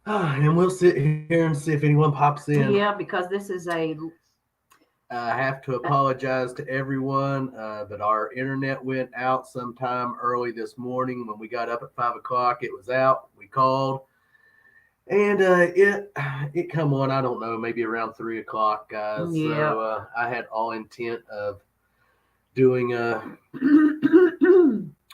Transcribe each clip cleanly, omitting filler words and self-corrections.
And we'll sit here and see if anyone pops in. Yeah, because this is a. I have to apologize to everyone that our internet went out sometime early this morning. When we got up at 5 o'clock, it was out. We called, and it come on. I don't know, maybe around 3 o'clock, guys. Yeah. So I had all intent of doing a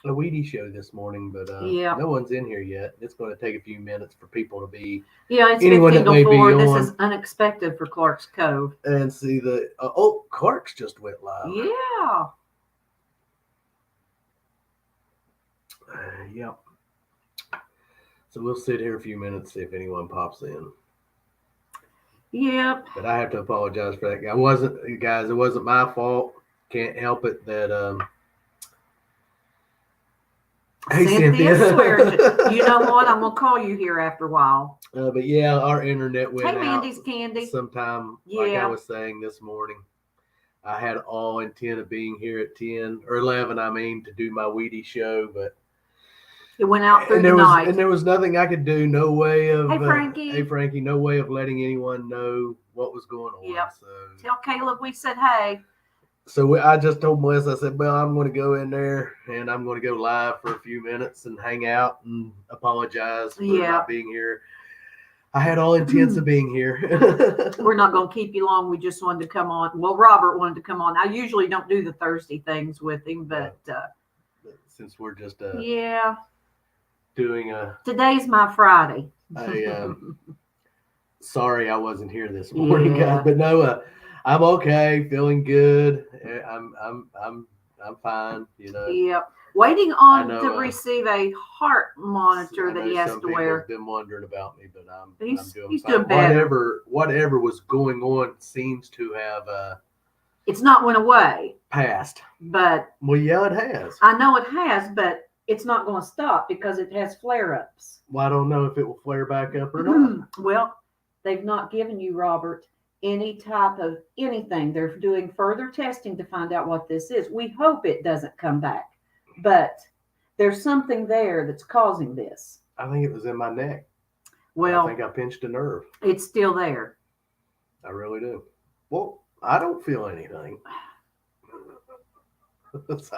Wheaties show this morning, but Yeah. no one's in here yet. It's going to take a few minutes for people to be Yeah, it's anyone 15 that may to be 4. This on is unexpected for Clark's Cove. and see the oh, Clark's just went live. Yeah. Yep. So we'll sit here a few minutes, see if anyone pops in. Yep. But I have to apologize for that. It wasn't my fault. Can't help it that hey, Cynthia Cynthia. swears it. You know what? I'm gonna call you here after a while. But yeah, our internet went Hey, out Mandy's Candy. sometime, like I Yeah. was saying this morning. I had all intent of being here at 10 or 11, to do my Wheaties show, but It went out through and the night. there was nothing I could do. No way of Hey, Frankie. No way of letting anyone know what was going on. Yep. So Tell Caleb we said hey. I just told Melissa, I said, well, I'm going to go in there and I'm going to go live for a few minutes and hang out and apologize for not being here. I had all intents of being here. We're not going to keep you long. We just wanted to come on. Well, Robert wanted to come on. I usually don't do the Thursday things with him, but since we're just doing today's my Friday. Sorry I wasn't here this morning, guys, but no, I'm okay, feeling good. I'm fine, Yep. Waiting on to receive a heart monitor that he has to wear. Have been wondering about me, but I'm doing he's fine. Doing better. Whatever was going on seems to have it's not went away. Passed. But well, yeah, it has. I know it has, but it's not going to stop because it has flare-ups. Well, I don't know if it will flare back up or not. Well, they've not given you, Robert, any type of anything. They're doing further testing to find out what this is. We hope it doesn't come back. But there's something there that's causing this. I think it was in my neck. Well, I think I pinched a nerve. It's still there. I really do. Well, I don't feel anything.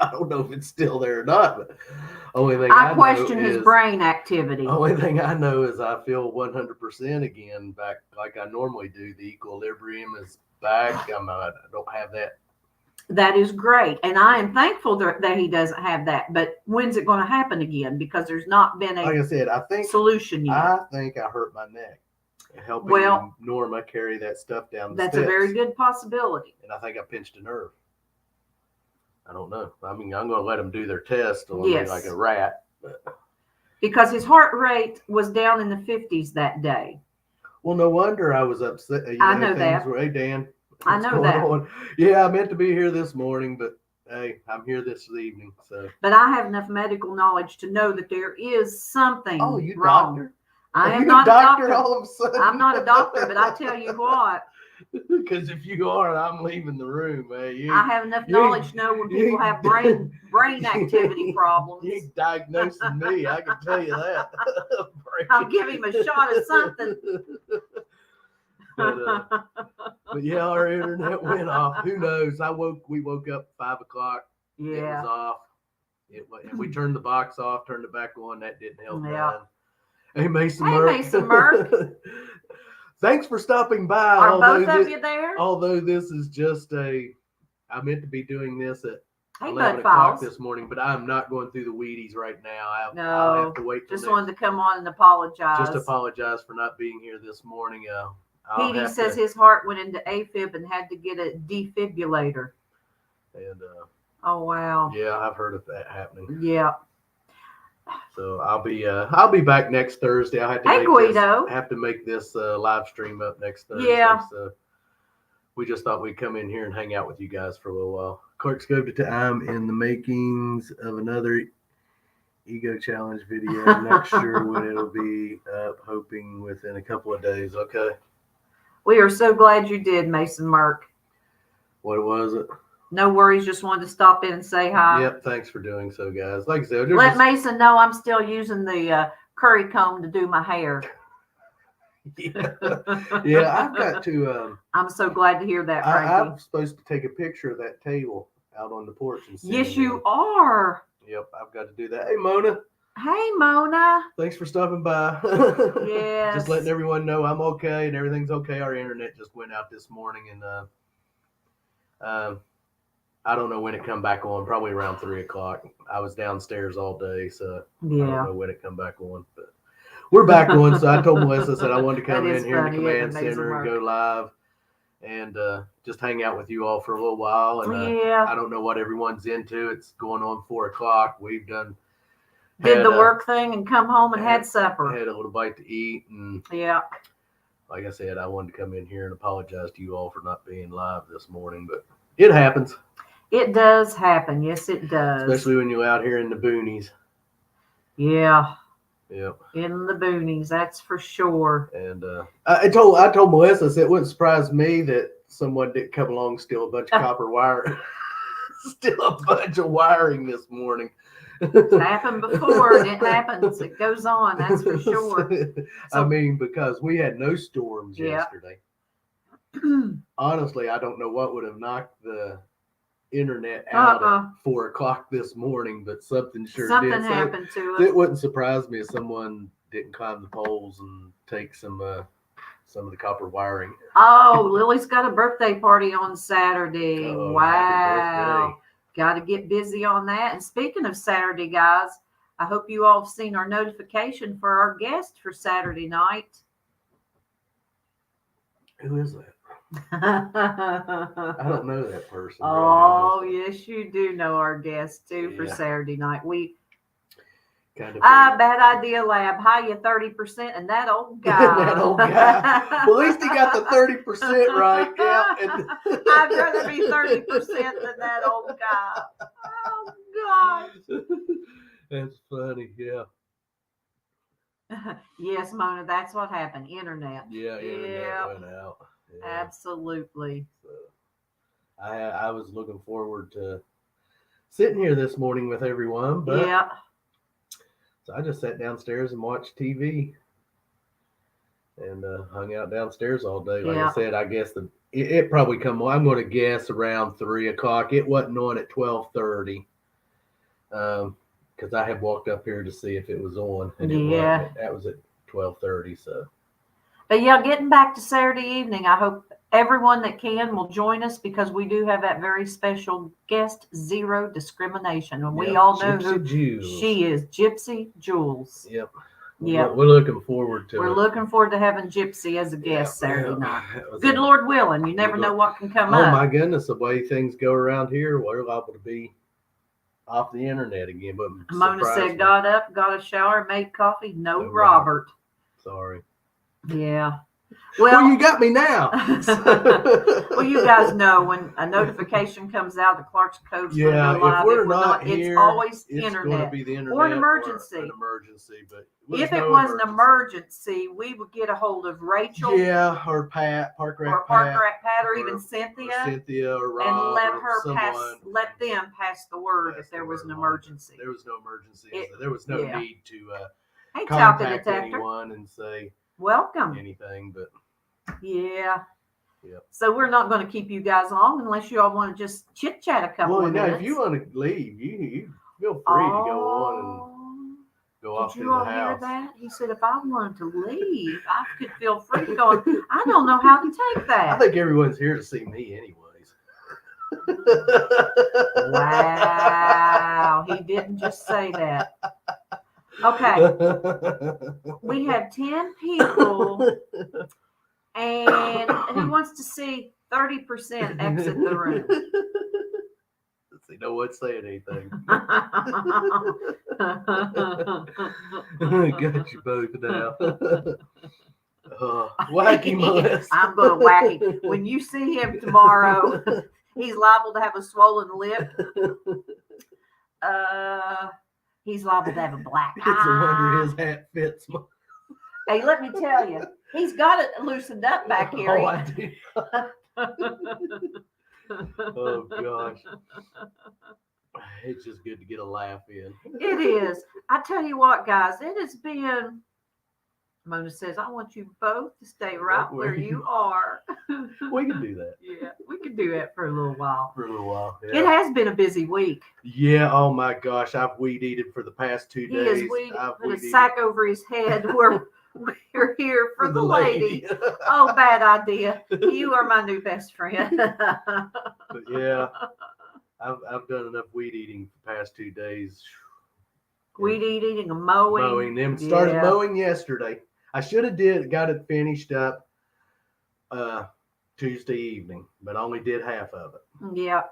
I don't know if it's still there or not, but only thing I question his brain activity. Only thing I know is I feel 100% again, back like I normally do. The equilibrium is back. I don't have that. That is great, and I am thankful that he doesn't have that. But when's it going to happen again? Because there's not been like I said, I think solution yet. I think I hurt my neck helping Norma carry that stuff down the steps. That's a very good possibility. And I think I pinched a nerve. I don't know. I mean, I'm going to let them do their test on me like a rat. But. Because his heart rate was down in the 50s that day. Well, no wonder I was upset. I know that. Hey, Dan. I know that. On? Yeah, I meant to be here this morning, but hey, I'm here this evening. So. But I have enough medical knowledge to know that there is something wrong. Doctor? I am not a doctor. All of a sudden? I'm not a doctor, but I tell you what. Because if you are, I'm leaving the room. Man. I have enough knowledge to know when people have brain activity problems. You ain't diagnosing me, I can tell you that. I'll give him a shot of something. But yeah, our internet went off. Who knows? We woke up 5 o'clock. Yeah. It was off. And we turned the box off, turned it back on. That didn't help. Yeah. Hey, Mason Murk. Thanks for stopping by. Are both of you there? Although this is just I meant to be doing this at 11 o'clock this morning, but I'm not going through the Wheaties right now. I'll have to wait. Just wanted to come on and apologize. Just apologize for not being here this morning. Petey says his heart went into AFib and had to get a defibrillator. And oh wow. Yeah, I've heard of that happening. Yeah. So I'll be back next Thursday. I have to make this live stream up next Thursday. Yeah. So we just thought we'd come in here and hang out with you guys for a little while. Clark's Cove to time in the makings of another ego challenge video. Not sure when it'll be up. Hoping within a couple of days. Okay. We are so glad you did, Mason Murk. What was it? No worries. Just wanted to stop in and say hi. Yep. Thanks for doing so, guys. Like I said, let Mason know I'm still using the curry comb to do my hair. Yeah, I've got to. I'm so glad to hear that, I'm Frankie. supposed to take a picture of that table out on the porch and send Yes, it you in. are. Yep, I've got to do that. Hey, Mona, Hey, Mona. thanks for stopping by. Just letting Yes. everyone know I'm okay and everything's okay. Our internet just went out this morning, and uh, I don't know when it come back on. Probably around 3 o'clock. I was downstairs all day, so I don't Yeah. know when it come back on. But we're back on. So I told Melissa, I said I wanted to come That in is here in the funny. It command amazing center and work. go live and just hang out with you all for a little while. And Yeah. I don't know what everyone's into. It's going on 4 o'clock. We've Did had the work thing and come home and had had supper. a little bite to eat, and Yeah. like I said, I wanted to come in here and apologize to you all for not being live this morning, but it happens. It does happen. Yes, it does. Especially when you're out here in the boonies. Yeah. Yep. In the boonies, that's for sure. And I told Melissa, I said it wouldn't surprise me that someone didn't come along and steal a bunch of copper wire, steal a bunch of wiring this morning. It's happened before, and it happens. It goes on, that's for sure. I mean, because we had no storms yesterday. Honestly, I don't know what would have knocked the internet out at 4 o'clock this morning, but something sure did. Something happened to It us. wouldn't surprise me if someone didn't climb the poles and take some of the copper wiring. Oh, Lily's got a birthday party on Saturday. Oh, wow. Got to get busy on that. And speaking of Saturday, guys, I hope you all have seen our notification for our guest for Saturday night. Who is that? I don't know that person. Oh, really, yes, you do know our guest too for Saturday night. Bad idea, Lab. Hiya, 30%, and that old guy. That old guy. Well, at least he got the 30% right. Yeah. And I'd rather be 30% than that old guy. Oh gosh. That's funny. Yeah. Yes, Mona, that's what happened. Internet. Yeah, internet went out. Yeah. Absolutely. So, I was looking forward to sitting here this morning with everyone, but so I just sat downstairs and watched TV and hung out downstairs all day. Like I said, I guess it probably come on. I'm going to guess around 3 o'clock. It wasn't on at 12:30 because I had walked up here to see if it was on, and it wasn't. That was at 12:30. So. But yeah, getting back to Saturday evening, I hope everyone that can will join us because we do have that very special guest, Zero Discrimination. And we all know who she is, Gypsy Jules. Yep. Yep. We're looking forward to it. We're looking forward to having Gypsy as a guest Saturday night. Good Lord willing. You never know what can come up. Oh, my goodness. The way things go around here, we're liable to be off the internet again. But Mona said, got up, got a shower, made coffee. No Robert. Sorry. Yeah. Well, you got me now. Well, you guys know when a notification comes out, the Clark's Code's going to go live. If we're not here, it's always it's internet. going to be the internet or an emergency. But if it was an emergency, we would get a hold of Rachel. Yeah, or Pat, Park Rat Pat, or even Cynthia, or Rob, and let them pass the word if there was an emergency. There was no emergency. There was no need to contact anyone and say welcome anything, but so we're not going to keep you guys long unless you all want to just chit chat a couple of minutes. If you want to leave, you feel free to go on and go off to the house. Did you all hear that? He said if I wanted to leave, I could feel free to go. I don't know how to take that. I think everyone's here to see me anyways. Wow, he didn't just say that. Okay, we have 10 people, and who wants to see 30% exit the room? They don't want to say anything. Got you both now. Wacky Melissa. I'm going to wacky. When you see him tomorrow, he's liable to have a swollen lip. He's liable to have a black eye. It's a wonder his hat fits. Hey, let me tell you, he's got it loosened up back here. Oh, I do. Oh, gosh. It's just good to get a laugh in. It is. I tell you what, guys, it has been Mona says, I want you both to stay right where you are. We can do that. Yeah, we can do that for a little while. For a little while. It Yeah. has been a busy week. Yeah. Oh my gosh, I've weed eated for the past 2 He days. has I've put a weed-eated. sack over his head. We're here for the lady. lady. Oh, bad idea. You are my new best friend. But yeah, I've done enough weed eating for the past 2 days. Weed eating and mowing. Mowing. Them started mowing yesterday. I should have got it finished up Tuesday evening, but I only did half of it. Yeah.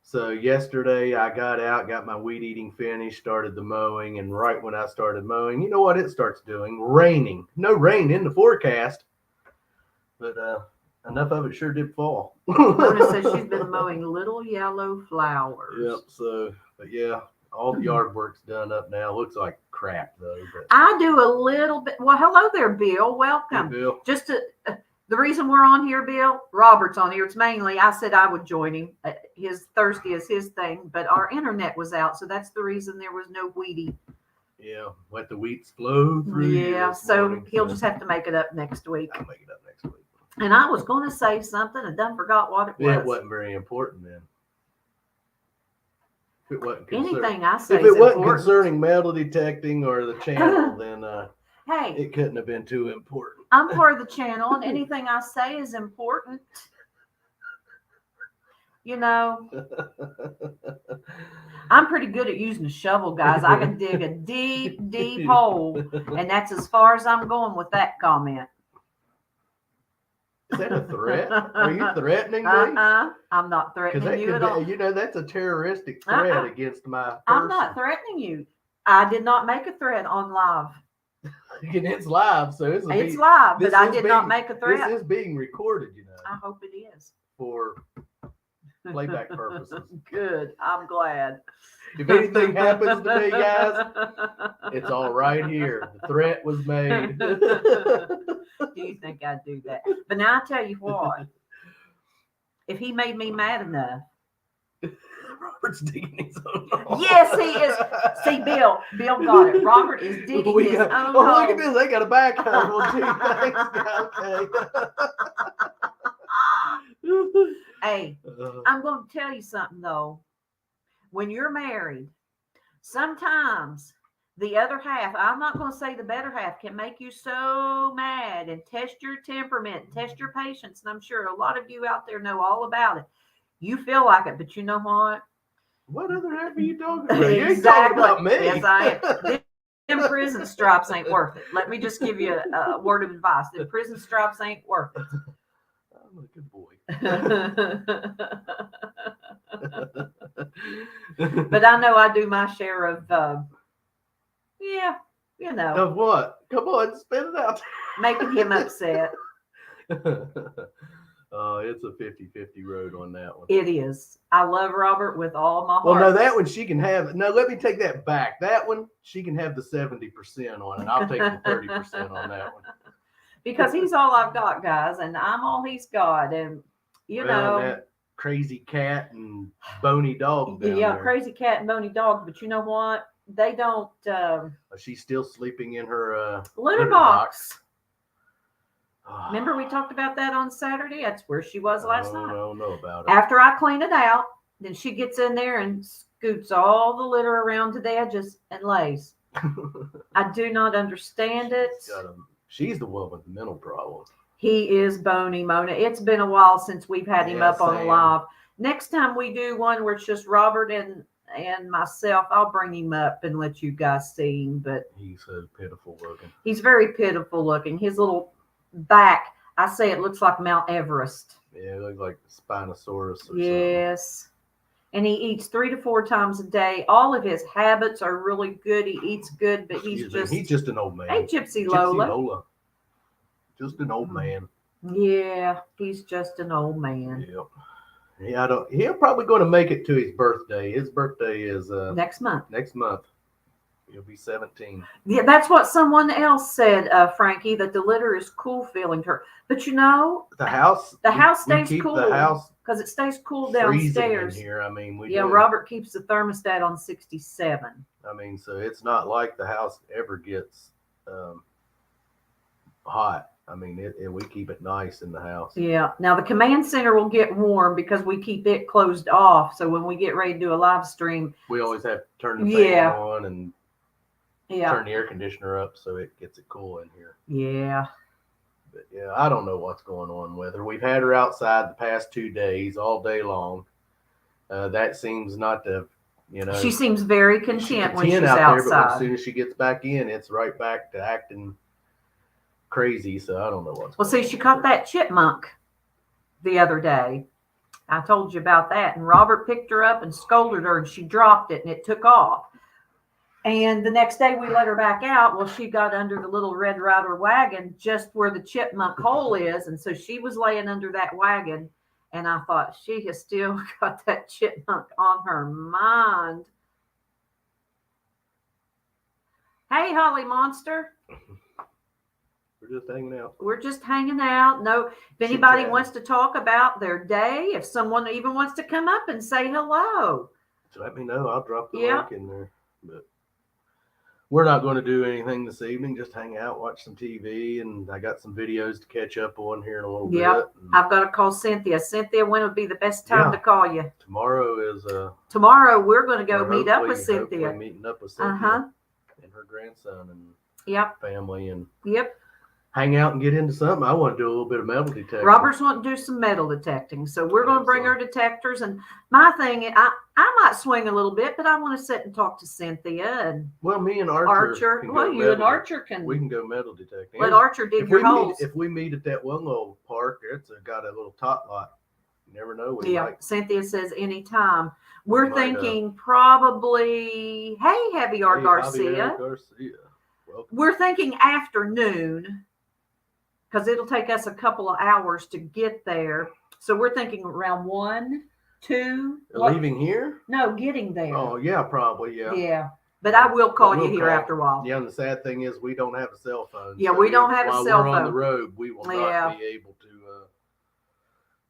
So yesterday I got out, got my weed eating finished, started the mowing, and right when I started mowing, you know what it starts doing? Raining. No rain in the forecast, but enough of it sure did fall. Mona says she's been mowing little yellow flowers. Yep. So, but yeah, all the yard work's done up now. Looks like crap though. But I do a little bit. Well, hello there, Bill. Welcome. Hey, Bill. Just the reason we're on here, Bill, Robert's on here. It's mainly I said I would join him. His Thursday is his thing, but our internet was out, so that's the reason there was no weedy. Yeah, let the wheats flow through. Yeah, so he'll just have to make it up next week. I'll make it up next week. And I was going to say something and done forgot what it was. Yeah, it wasn't very important then. If it wasn't Anything I say if is it wasn't important. concerning metal detecting or the channel, then Hey, it couldn't have been too important. I'm part of the channel, and anything I say is important. You know, I'm pretty good at using a shovel, guys. I can dig a deep, deep hole, and that's as far as I'm going with that comment. Is that a threat? Are you threatening me? I'm not threatening you at all. You know, that's a terroristic threat against my person. I'm not threatening you. I did not make a threat on live. And it's live, so it's live, but I did not make a threat. This is being recorded, you know. I hope it is. For playback purposes. Good. I'm glad. If anything happens to me, guys, it's all right here. The threat was made. Do you think I'd do that? But now I tell you what, if he made me mad enough. Robert's digging his own hole. Yes, he is. See, Bill got it. Robert is digging his own hole. Look at this. They got a backhoe. Well, gee, thanks. Okay. Hey, I'm going to tell you something, though. When you're married, sometimes the other half, I'm not going to say the better half, can make you so mad and test your temperament, test your patience. And I'm sure a lot of you out there know all about it. You feel like it, but you know what? What other half are you talking about? You ain't Exactly. talking about me. Yes, I am. Them prison stripes ain't worth it. Let me just give you a word of advice. The prison stripes ain't worth it. I'm a good boy. But I know I do my share of, yeah, you know. Of what? Come on, spit it out. Making him upset. It's a 50-50 road on that one. It is. I love Robert with all my heart. Well, no, that one she can have. No, let me take that back. That one, she can have the 70% on it. I'll take the 30% on that one. Because he's all I've got, guys, and I'm all he's got. And, you know. And that crazy cat and bony dog down yeah, there. crazy cat and bony dog. But you know what? They don't. She's still sleeping in her litter box. Remember we talked about that on Saturday? That's where she was last night. I don't know about it. After I clean it out, then she gets in there and scoots all the litter around to the edges and lays. I do not understand it. She's the one with the mental problem. He is bony, Mona. It's been a while since we've had him up on live. Next time we do one where it's just Robert and myself, I'll bring him up and let you guys see him. But he's so pitiful looking. He's very pitiful looking. His little back, I say it looks like Mount Everest. Yeah, it looks like Spinosaurus or yes. And he eats 3 to 4 times a day. All of his habits are really good. He eats good, but he's just an old man. Hey, Gypsy Lola. Just an old man. Yeah, he's just an old man. Yep. Yeah, he'll probably going to make it to his birthday. His birthday is next month. Next month. He'll be 17. Yeah, that's what someone else said, Frankie, that the litter is cool feeling her. But you know, the house stays cool. The house because it stays cool downstairs. In here. I mean, Robert keeps the thermostat on 67. I mean, so it's not like the house ever gets hot. I mean, we keep it nice in the house. Yeah. Now the command center will get warm because we keep it closed off. So when we get ready to do a live stream, We always have to turn the Yeah. fan on and yeah, turn the air conditioner up so it gets it cool in here. yeah. But yeah, I don't know what's going on with her. We've had her outside the past 2 days, all day long. That seems not to, She seems very she's content when content she's out there, but as outside. soon as she gets back in, it's right back to acting crazy. So I don't know what's Well, going see, on. she caught that chipmunk the other day. I told you about that. And Robert picked her up and scolded her, and she dropped it, and it took off. And the next day we let her back out. Well, she got under the little Red Ryder wagon just where the chipmunk hole is. And so she was laying under that wagon. And I thought, she has still got that chipmunk on her mind. Hey, Holly Monster. We're just hanging out. We're just hanging out. No, if anybody wants to talk about their day, if someone even wants to come up and say hello, So let me know. I'll drop the link in there. But we're not going to do anything this evening. Just hang out, watch some TV, and I got some videos to catch up on here in a little bit. I've got to call Cynthia. Cynthia, when would be the best time to call you? Tomorrow is Tomorrow we're going to go meet up with Cynthia. Meeting up with Cynthia and her grandson and family and hang out and get into something. I want to do a little bit of metal detecting. Robert's wanting to do some metal detecting, so we're going to bring our detectors. And my thing, I might swing a little bit, but I want to sit and talk to Cynthia and me and Archer. You and Archer can. We can go metal detecting. Let Archer dig your holes. If we meet at that one little park, it's got a little tot lot. You never know. Cynthia says anytime. We're thinking probably. Hey, Javier Garcia. Welcome. We're thinking afternoon, because it'll take us a couple of hours to get there. So we're thinking around 1, 2. Leaving here? No, getting there. Oh, yeah, probably, yeah. Yeah. But I will call you here after a while. Yeah, and the sad thing is we don't have a cell phone. Yeah, we don't have a cell phone. While we're on the road, we will not be able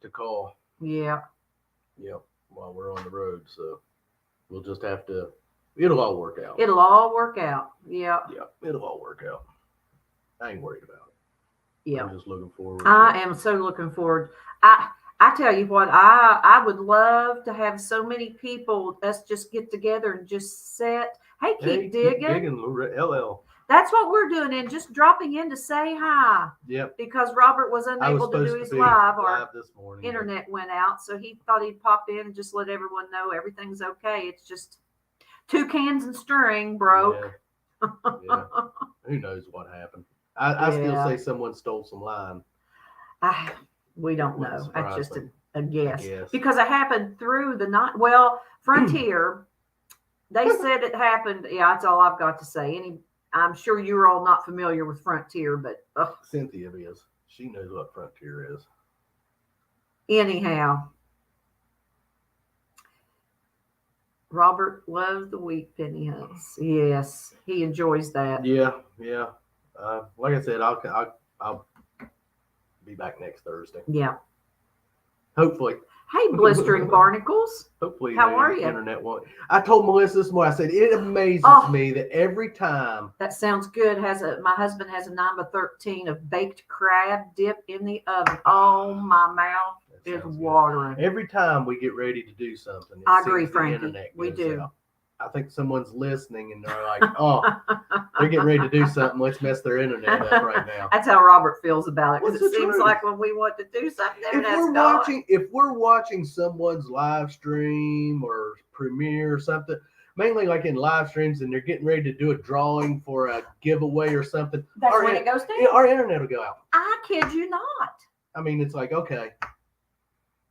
to call. Yeah. Yep, while we're on the road. So we'll just have to, it'll all work out. It'll all work out. Yeah. Yeah, it'll all work out. I ain't worried about it. Yeah. I'm just looking forward. I am so looking forward. I tell you what, I would love to have so many people, us just get together and just sit. Hey, keep digging. LL. That's what we're doing, and just dropping in to say hi. Yep. Because Robert was unable to do his live. Our this morning. Internet went out, so he thought he'd pop in and just let everyone know everything's okay. It's just 2 cans and string broke. Yeah. Who knows what happened? I still say someone stole some line. We don't know. That's just a guess. Because it happened through the night. Well, Frontier, they said it happened. Yeah, that's all I've got to say. I'm sure you're all not familiar with Frontier, but Cynthia is. She knows what Frontier is. Anyhow, Robert loves the wheat penny hunts. Yes, he enjoys that. Yeah. Like I said, I'll be back next Thursday. Yeah. Hopefully. Hey, blistering barnacles. Hopefully, how are you? Internet won't. I told Melissa this morning. I said it amazes me that every time. That sounds good. My husband has a 9x13 of baked crab dip in the oven. Oh, my mouth is watering. Every time we get ready to do something, I agree, Frankie. We do. Out. I think someone's listening and they're like, "Oh, they're getting ready to do something. Let's mess their internet up right now." That's how Robert feels about it, because it seems like when we want to do something, if we're watching someone's live stream or premiere or something, mainly like in live streams, and they're getting ready to do a drawing for a giveaway or something, that's when it goes down. Our internet will go out. I kid you not. I mean, it's like, okay,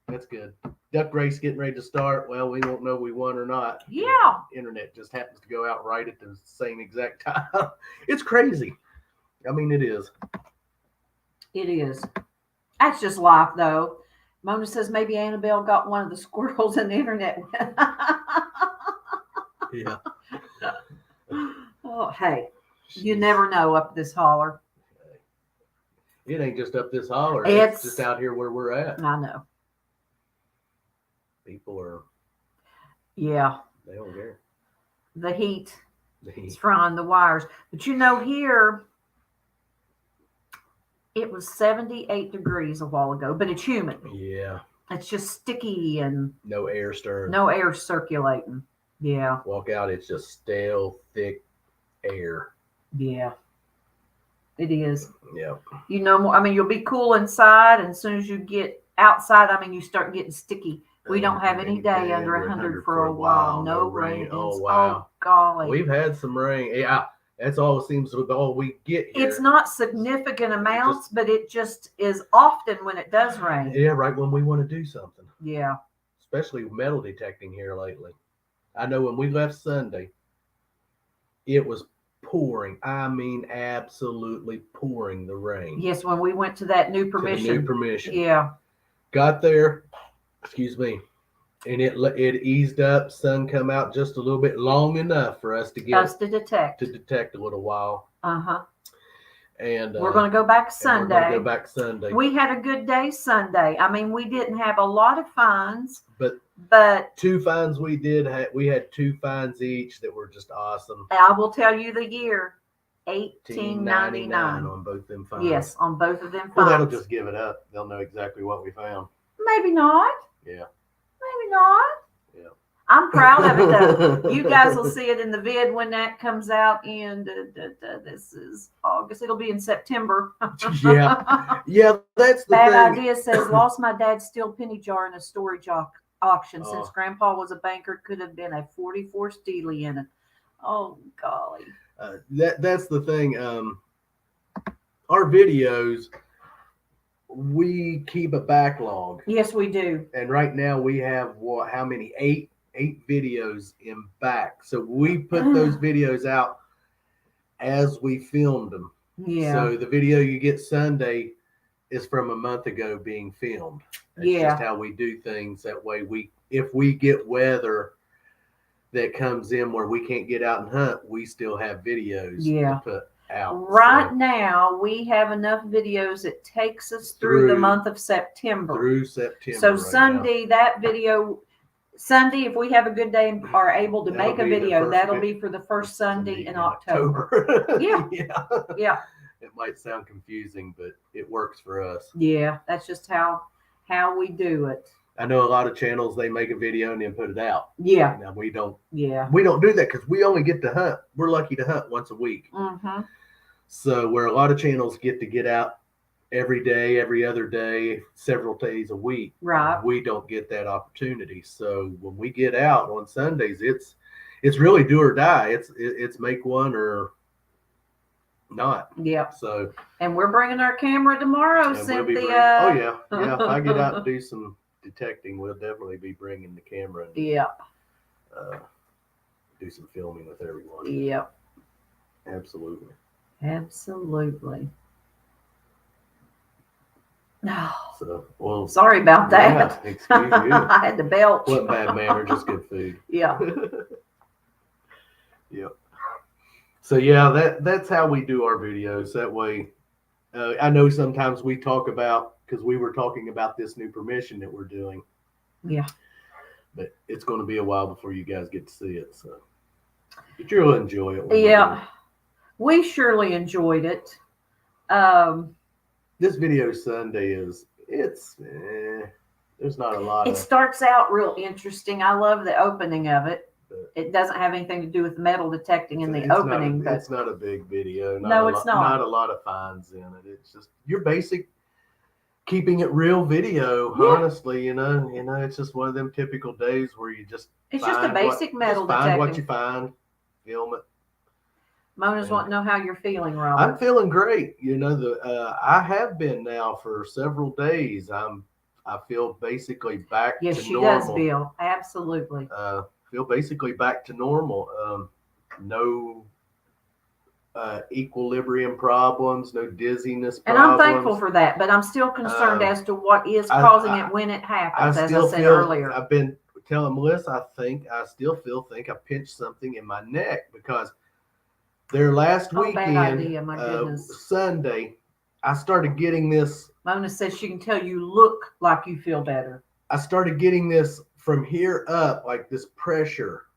that's good. Duck race getting ready to start. Well, we won't know we won or not. Yeah. Internet just happens to go out right at the same exact time. It's crazy. I mean, it is. It is. That's just life, though. Mona says maybe Annabelle got one of the squirrels in the internet. Yeah. Oh, hey. You never know up this holler. It ain't just up this holler. It's just out here where we're at. I know. People are. Yeah. They don't care. The heat is frying the wires. But here, It was 78 degrees a while ago, but it's humid. Yeah. It's just sticky and No air stirring. no air circulating. Yeah. Walk out, it's just stale, thick air. Yeah. It is. Yeah. You know, I mean, you'll be cool inside, and as soon as you get outside, I mean, you start getting sticky. We don't have any day under 100 for a while. No rain. Oh, wow. Oh, golly. We've had some rain. Yeah. That's all it seems to be all we get here. It's not significant amounts, but it just is often when it does rain. Yeah, right when we want to do something. Yeah. Especially metal detecting here lately. I know when we left Sunday, it was pouring. I mean, absolutely pouring the rain. Yes, when we went to that new permission. To the new permission. Yeah. Got there, excuse me, and it eased up. Sun come out just a little bit long enough for us to detect a little while. And we're going to go back Sunday. We're going to go back Sunday. We had a good day Sunday. I mean, we didn't have a lot of finds, but 2 finds we did. We had 2 finds each that were just awesome. I will tell you the year, 1899 on both them finds. Yes, on both of them finds. Well, that'll just give it up. They'll know exactly what we found. Maybe not. Yeah. Maybe not. Yeah. I'm proud of it though. You guys will see it in the vid when that comes out in this is August. It'll be in September. Yeah, that's the Bad thing. Idea says lost my dad's steel penny jar in a storage auction. Since Grandpa was a banker, could have been a 44 Steely in it. Oh golly. That's the thing. Our videos, we keep a backlog. Yes, we do. And right now we have how many? 8 videos in back. So we put those videos out as we filmed them. Yeah. So the video you get Sunday is from a month ago being filmed. That's just how we do things. That way if we get weather that comes in where we can't get out and hunt, we still have videos to put out. Right now, we have enough videos. It takes us through the month of September. Through September. So Sunday, Sunday, if we have a good day and are able to make a video, that'll be for the first Sunday in October. Yeah. Yeah. It might sound confusing, but it works for us. Yeah, that's just how we do it. I know a lot of channels, they make a video and then put it out. Yeah. Now we don't. Yeah. We don't do that because we only get to hunt. We're lucky to hunt once a week. Mm-hmm. So where a lot of channels get out every day, every other day, several days a week. Right. We don't get that opportunity. So when we get out on Sundays, it's really do or die. It's make one or not. Yep. So. And we're bringing our camera tomorrow, Cynthia. Yeah. If I get out and do some detecting, we'll definitely be bringing the camera and do some filming with everyone. Yep. Absolutely. So, well, sorry about that. Yeah, excuse you. I had to belch. Wasn't bad manner, just good food. Yeah. Yep. So yeah, that's how we do our videos. That way, I know sometimes we talk about, because we were talking about this new permission that we're doing. Yeah. But it's going to be a while before you guys get to see it. So, but you'll enjoy it. Yeah. We surely enjoyed it. This video Sunday there's not a lot. It starts out real interesting. I love the opening of it. It doesn't have anything to do with metal detecting in the opening. It's not a big video. It's not. Not a lot of finds in it. It's just your basic keeping it real video. Yeah. Honestly, it's just one of them typical days where you just it's just a basic metal detecting. Find what you find, film it. Mona's wanting to know how you're feeling, Robert. I'm feeling great. I have been now for several days. I feel basically back to normal. Yes, she does, Bill. Absolutely. Feel basically back to normal. No equilibrium problems, no dizziness problems. And I'm thankful for that, but I'm still concerned as to what is causing it when it happens, as I said earlier. I've been telling Melissa, I still think I pinched something in my neck because there last weekend, bad idea, my goodness. Sunday, I started getting this. Mona says she can tell you look like you feel better. I started getting this from here up, like this pressure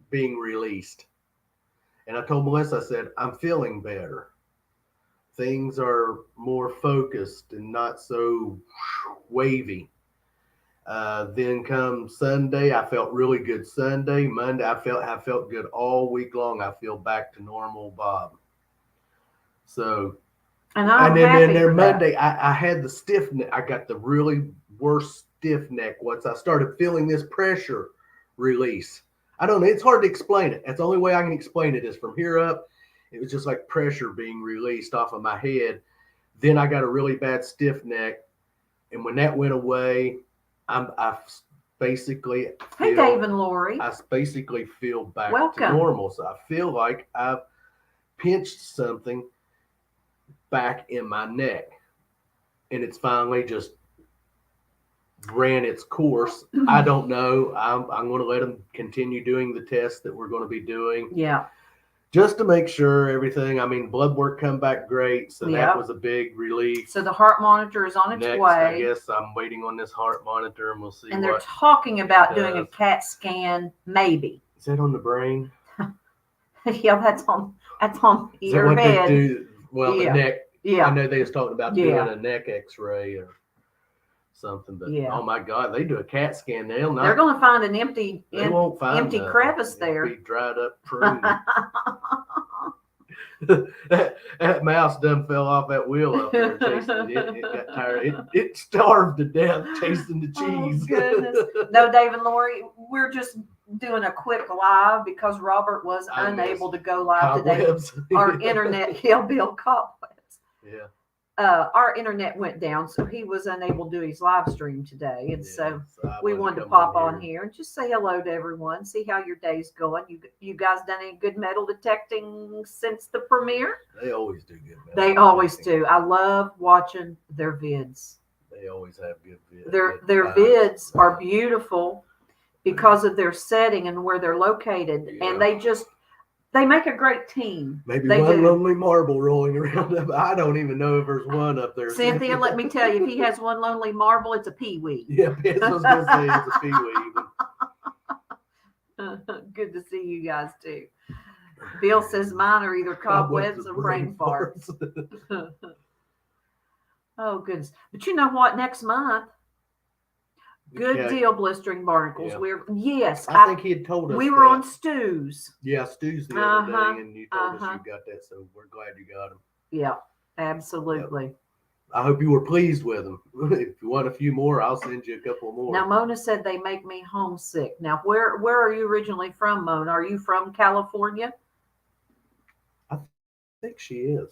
being released. And I told Melissa, I said, I'm feeling better. things are more focused and not so wavy. Then come Sunday, I felt really good. Sunday, Monday, I felt good all week long. I feel back to normal, Bob. So, And I'm and then happy there for that. Monday, I had the stiff neck. I got the really worst stiff neck once I started feeling this pressure release. I don't know. It's hard to explain it. That's the only way I can explain it is from here up. It was just like pressure being released off of my head. Then I got a really bad stiff neck, and when that went away, I basically Hey, feel Dave and Lori. I basically feel back to Welcome. normal. So I feel like I've pinched something back in my neck, and it's finally just ran its course. I don't know. I'm going to let them continue doing the tests that we're going to be doing. Yeah. Just to make sure everything. I mean, blood work come back great, so Yeah. that was a big relief. So the heart monitor is on its Next, way. I guess I'm waiting on this heart monitor, and we'll see. And they're what talking about doing a does. CAT scan, maybe. Is that on the brain? Yeah, that's on Is that your what they head. do? Well, Yeah. the neck. I Yeah. know they was talking about Yeah. doing a neck X-ray or something, but Yeah. oh my God, they do a CAT scan. They're going to find an empty won't find empty nothing. crevice It'll there. be dried up prune. that mouse done fell off that wheel up there chasing it. It got tired. It starved to death chasing the cheese. Oh, goodness. No, Dave and Lori, we're just doing a quick live because Robert was unable to go live Cobwebs. today. Our internet, he'll build cobwebs. Yeah. Our internet went down, so he was unable to do his live stream today. And so we wanted to come pop on here and just say hello to everyone, see how your day's going. You guys done any good metal detecting since the premiere? They always do good metal They always do. I love watching their vids. They always have good vids. Their vids are beautiful because of their setting and where they're located. Yeah. And they make a great team. Maybe they one do. lonely marble rolling around up. I don't even know if there's one up there. Cynthia, let me tell you, if he has one lonely marble, it's a peewee. Yeah, that's what I was going to say. It's a peewee. Good to see you guys too. Bill says mine are either cobwebs or brain farts. Oh, goodness. But you know what? Next month, Good deal, blistering barnacles. Yeah. I think he had told us we were on Stu's. Yeah, Stu's the other day, and you told us you got that, so we're glad you got them. Yeah, absolutely. Yep. I hope you were pleased with them. If you want a few more, I'll send you a couple more. Now, Mona said they make me homesick. Now, where are you originally from, Mona? Are you from California? I think she is.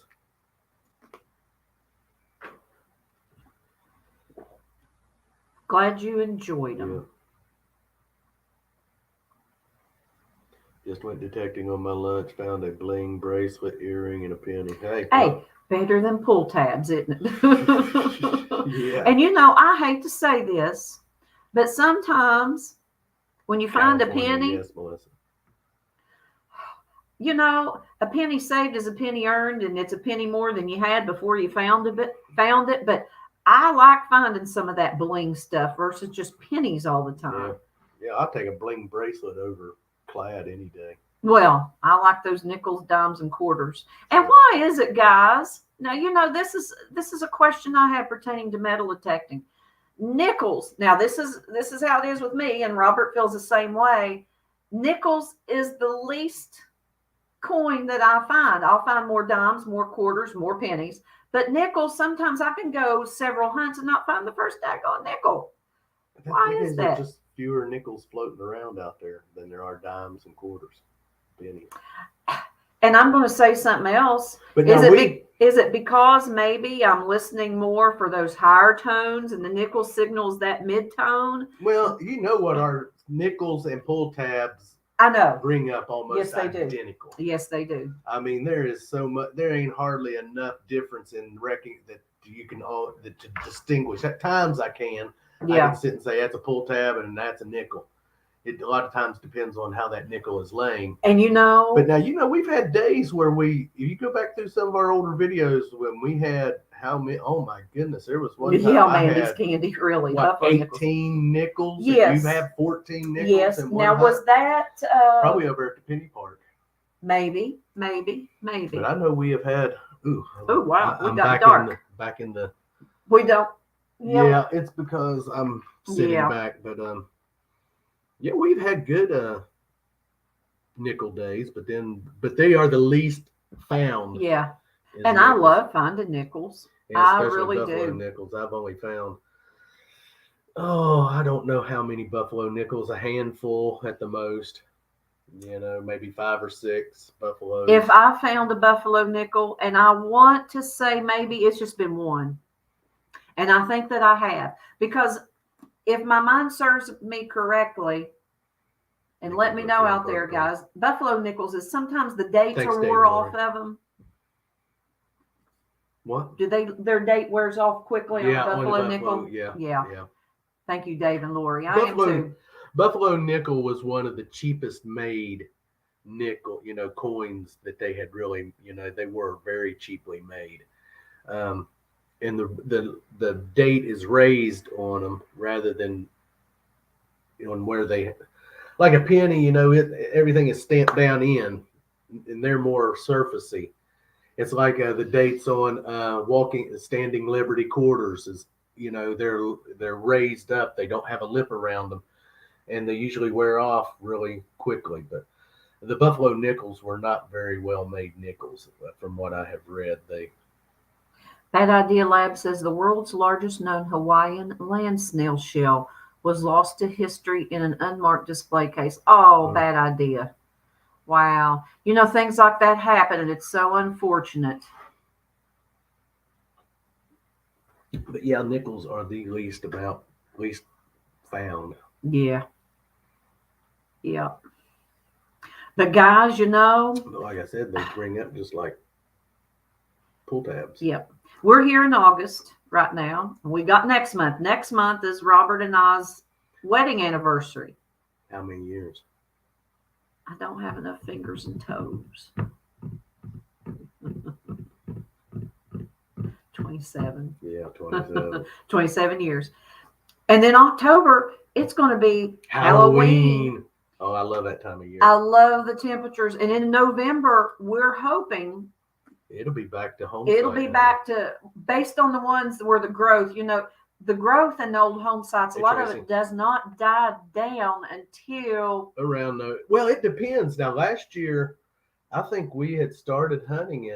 Glad you enjoyed them. Yeah. Just went detecting on my lunch, found a bling bracelet, earring, and a penny. Hey, better than pull tabs, isn't it? Yeah. And you know, I hate to say this, but sometimes when you find a penny, yes, Melissa. You know, a penny saved is a penny earned, and it's a penny more than you had before you found it. But I like finding some of that bling stuff versus just pennies all the time. Yeah, I'll take a bling bracelet over clad any day. Well, I like those nickels, dimes, and quarters. And why is it, guys? Now, you know, this is a question I have pertaining to metal detecting. Nickels. Now, this is how it is with me, and Robert feels the same way. Nickels is the least coin that I find. I'll find more dimes, more quarters, more pennies. But nickels, sometimes I can go several hunts and not find the first daggone nickel. Why is that? Just fewer nickels floating around out there than there are dimes and quarters, pennies. And I'm going to say something else. But is it because maybe I'm listening more for those higher tones and the nickel signals that mid-tone? Well, you know what our nickels and pull tabs I know bring up almost identical. Yes, they do. I mean, there is so much. There ain't hardly enough difference in reckoning that you can to distinguish. At times, I can. Yeah. I can sit and say that's a pull tab and that's a nickel. It a lot of times depends on how that nickel is laying. And you know, but now we've had days where if you go back through some of our older videos when we had how many? Oh my goodness, there was one time I had candy really 18 nickels. Yes, you have 14 nickels. Yes. Now was that probably over at the penny park? Maybe. But I know we have had Ooh, Oh wow, we I'm got back dark. back in the. We don't. Yeah, it's because I'm sitting Yeah. back, but yeah, we've had good nickel days, but they are the least found. Yeah. Is And I nickels. love finding nickels. Yeah, I especially really buffalo do. nickels. I've only found, oh, I don't know how many buffalo nickels, a handful at the most. Maybe 5 or 6 buffaloes. If I found a buffalo nickel, and I want to say maybe it's just been one, and I think that I have, because if my mind serves me correctly, and let me know out there, guys, buffalo nickels is sometimes the dates are wore off of them. What? Do their date wears off quickly on a buffalo nickel? Yeah. Thank you, Dave and Lori. I am too. Buffalo nickel was one of the cheapest made nickel, coins that they had really, they were very cheaply made. And the date is raised on them rather than on where they, like a penny, everything is stamped down in, and they're more surfacey. It's like the dates on standing Liberty quarters is, they're raised up. They don't have a lip around them, and they usually wear off really quickly. But the buffalo nickels were not very well made nickels, from what I have read. Bad Idea Lab says the world's largest known Hawaiian land snail shell was lost to history in an unmarked display case. Oh, bad idea. Wow. Things like that happen, and it's so unfortunate. But yeah, nickels are the least found. Yeah. Yeah. But guys, like I said, they bring up just like pull tabs. Yep. We're here in August right now. We got next month. Next month is Robert and I's wedding anniversary. How many years? I don't have enough fingers and toes. 27. Yeah, 27. 27 years. And then October, it's going to be Halloween. Oh, I love that time of year. I love the temperatures. And in November, we're hoping it'll be back to home. It'll be back to, based on the ones where the growth, the growth in the old home sites, a lot of it does not die down until around well, it depends. Now, last year, I think we had started hunting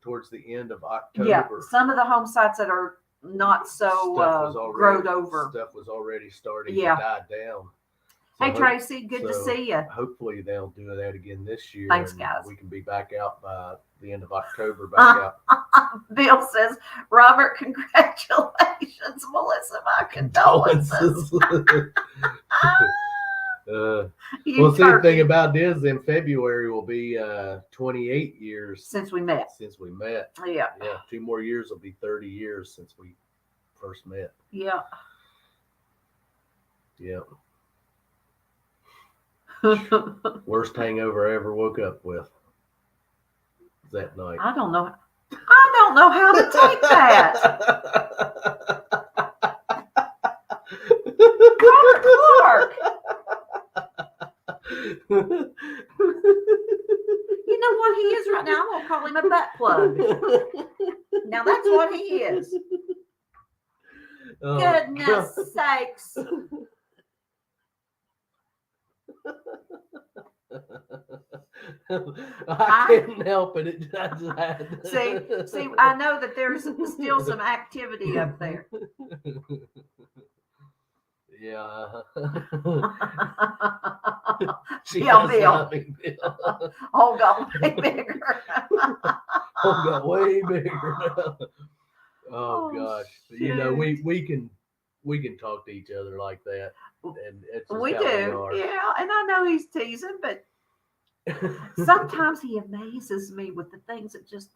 towards the end of October. Yeah, some of the home sites that are not so growed over. Stuff was already starting to die down. So hey, Tracy, good to see you. Hopefully they'll do that again this year. Thanks, guys. We can be back out by the end of October. Back out. Bill says, Robert, congratulations. Melissa, my condolences. Well, see, the thing about this, in February will be 28 years since we met. Yeah. 2 more years will be 30 years since we first met. Yeah. Worst hangover I ever woke up with that night. I don't know how to take that. Robert Clark. You know what he is right now? I'm going to call him a butt plug. Now that's what he is. Goodness sakes. I couldn't help it. See, I know that there's still some activity up there. Yeah. Bill. Oh, got way bigger. Way bigger now. Oh gosh. Shoot. we can talk to each other like that. And it's just we how do. Yeah, and I know he's teasing, but sometimes he amazes me with the things that just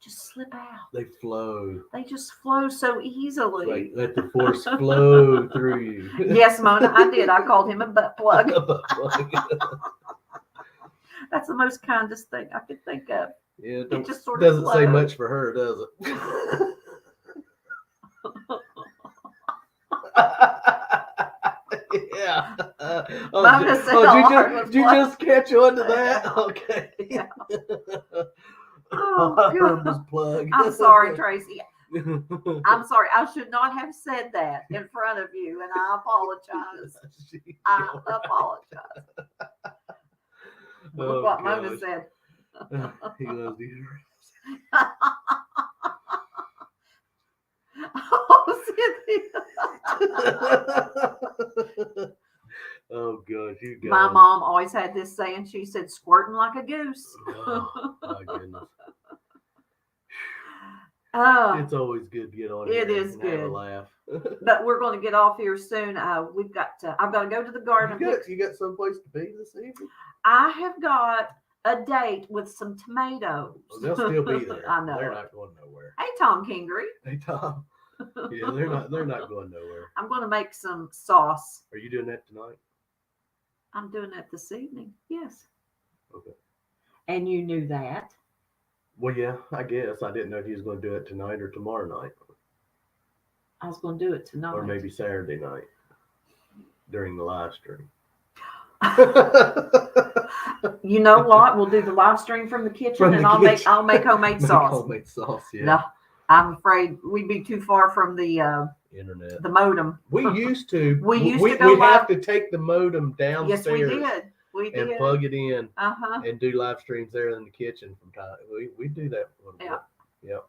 slip out. They flow. They just flow so easily. Like, let the force flow through you. Yes, Mona, I did. I called him a butt plug. That's the most kindest thing I could think of. Yeah, it just sort of doesn't flows. say much for her, does it? Yeah. Did you just catch on to that? Okay. Yeah. All I heard was plug. I'm sorry, Tracy. I'm sorry. I should not have said that in front of you, and I apologize. I apologize. Look what Mona said. He loves these. Oh, Cynthia. Oh gosh, you guys. My mom always had this saying. She said, "Squirting like a goose." Oh, my goodness. It's always good to get on here. It is and good. Have a laugh. But we're going to get off here soon. We've got. I've got to go to the garden. You got someplace to be this evening? I have got a date with some tomatoes. Well, they'll still be there. I know. They're not going nowhere. Hey, Tom Kingery. Hey, Tom. Yeah, they're not going nowhere. I'm going to make some sauce. Are you doing that tonight? I'm doing that this evening. Yes. Okay. And you knew that. Well, yeah, I guess. I didn't know if he was going to do it tonight or tomorrow night. I was going to do it tonight. Or maybe Saturday night during the live stream. You know what? We'll do the live stream from the kitchen, and I'll make homemade sauce. Homemade sauce, yeah. No, I'm afraid we'd be too far from the internet, the modem. We used to. We used to go. We have to take the modem downstairs. Yes, we did. We did. And plug it in. Uh-huh. And do live streams there in the kitchen from time. We do that a little bit. Yep.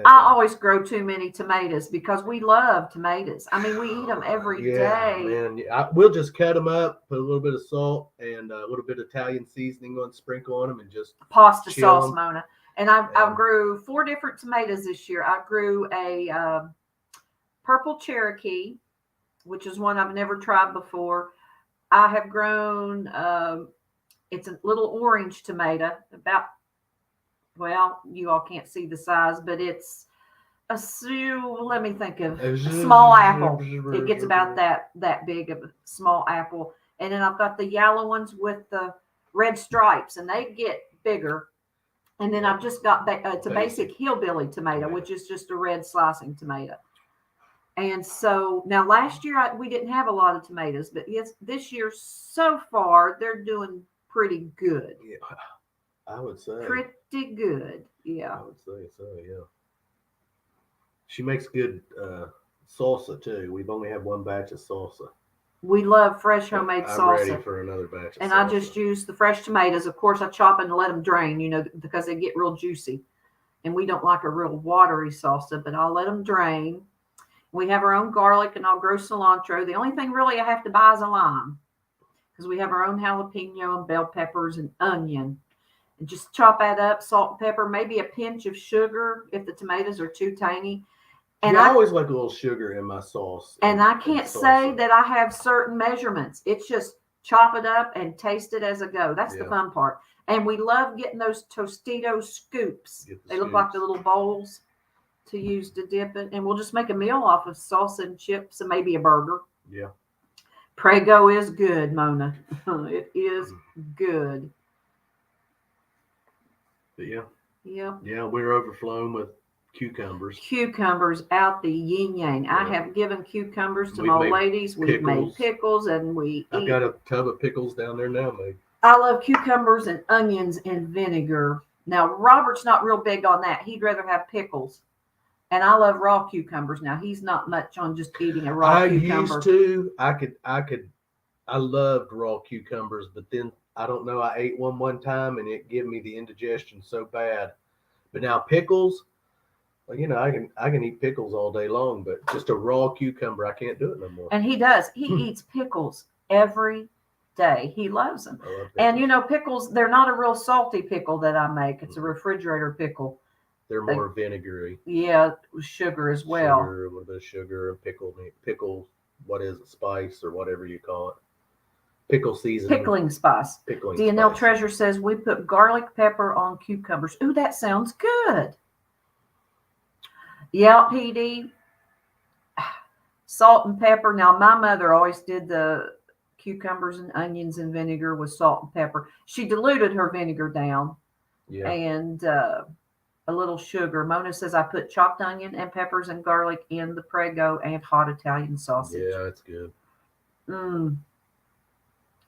I always grow too many tomatoes because we love tomatoes. I mean, we eat them every day. Man, we'll just cut them up, put a little bit of salt and a little bit of Italian seasoning on, sprinkle on them, and just pasta sauce, Mona. And I grew 4 different tomatoes this year. I grew a purple Cherokee, which is one I've never tried before. I have grown. It's a little orange tomato, about. Well, you all can't see the size, but it's let me think of a small apple. It gets about that big of a small apple. And then I've got the yellow ones with the red stripes, and they get bigger. And then I've just got it's a basic hillbilly tomato, which is just a red slicing tomato. And so now last year we didn't have a lot of tomatoes, but yes, this year so far they're doing pretty good. Yeah. I would say pretty good. Yeah. I would say so. Yeah. She makes good salsa too. We've only had one batch of salsa. We love fresh homemade salsa. I'm ready for another batch. And salsa. I just use the fresh tomatoes. Of course, I chop and let them drain, because they get real juicy. And we don't like a real watery salsa, but I'll let them drain. We have our own garlic, and I'll grow cilantro. The only thing really I have to buy is a lime, because we have our own jalapeno and bell peppers and onion. And just chop that up, salt and pepper, maybe a pinch of sugar if the tomatoes are too tiny. And I always like a little sugar in my sauce. And I can't say that I have certain measurements. It's just chop it up and taste it as I go. That's the fun part. And we love getting those Tostito scoops. They look like the little bowls to use to dip it. And we'll just make a meal off of salsa and chips and maybe a burger. Yeah. Prego is good, Mona. It is good. But yeah. Yeah. Yeah, we're overflowing with cucumbers. Cucumbers out the yin yang. Yeah. I have given cucumbers to my ladies. We've made pickles, and I've got a tub of pickles down there now, mate. I love cucumbers and onions in vinegar. Now, Robert's not real big on that. He'd rather have pickles. And I love raw cucumbers. Now, he's not much on just eating a raw cucumber. I used to. I loved raw cucumbers, but then I don't know. I ate one time and it gave me the indigestion so bad. But now pickles, I can eat pickles all day long, but just a raw cucumber, I can't do it no more. And he does. He eats pickles every day. He loves them. And pickles, they're not a real salty pickle that I make. It's a refrigerator pickle. They're more vinegary. Yeah, with sugar as well. Sugar, a little bit of sugar, pickle, what is it, spice or whatever you call it. Pickle seasoning. Pickling spice. DNL Treasure says we put garlic pepper on cucumbers. Ooh, that sounds good. Yeah, PD. Salt and pepper. Now, my mother always did the cucumbers and onions and vinegar with salt and pepper. She diluted her vinegar down. Yeah. And a little sugar. Mona says I put chopped onion and peppers and garlic in the Prego and hot Italian sausage. Yeah, that's good.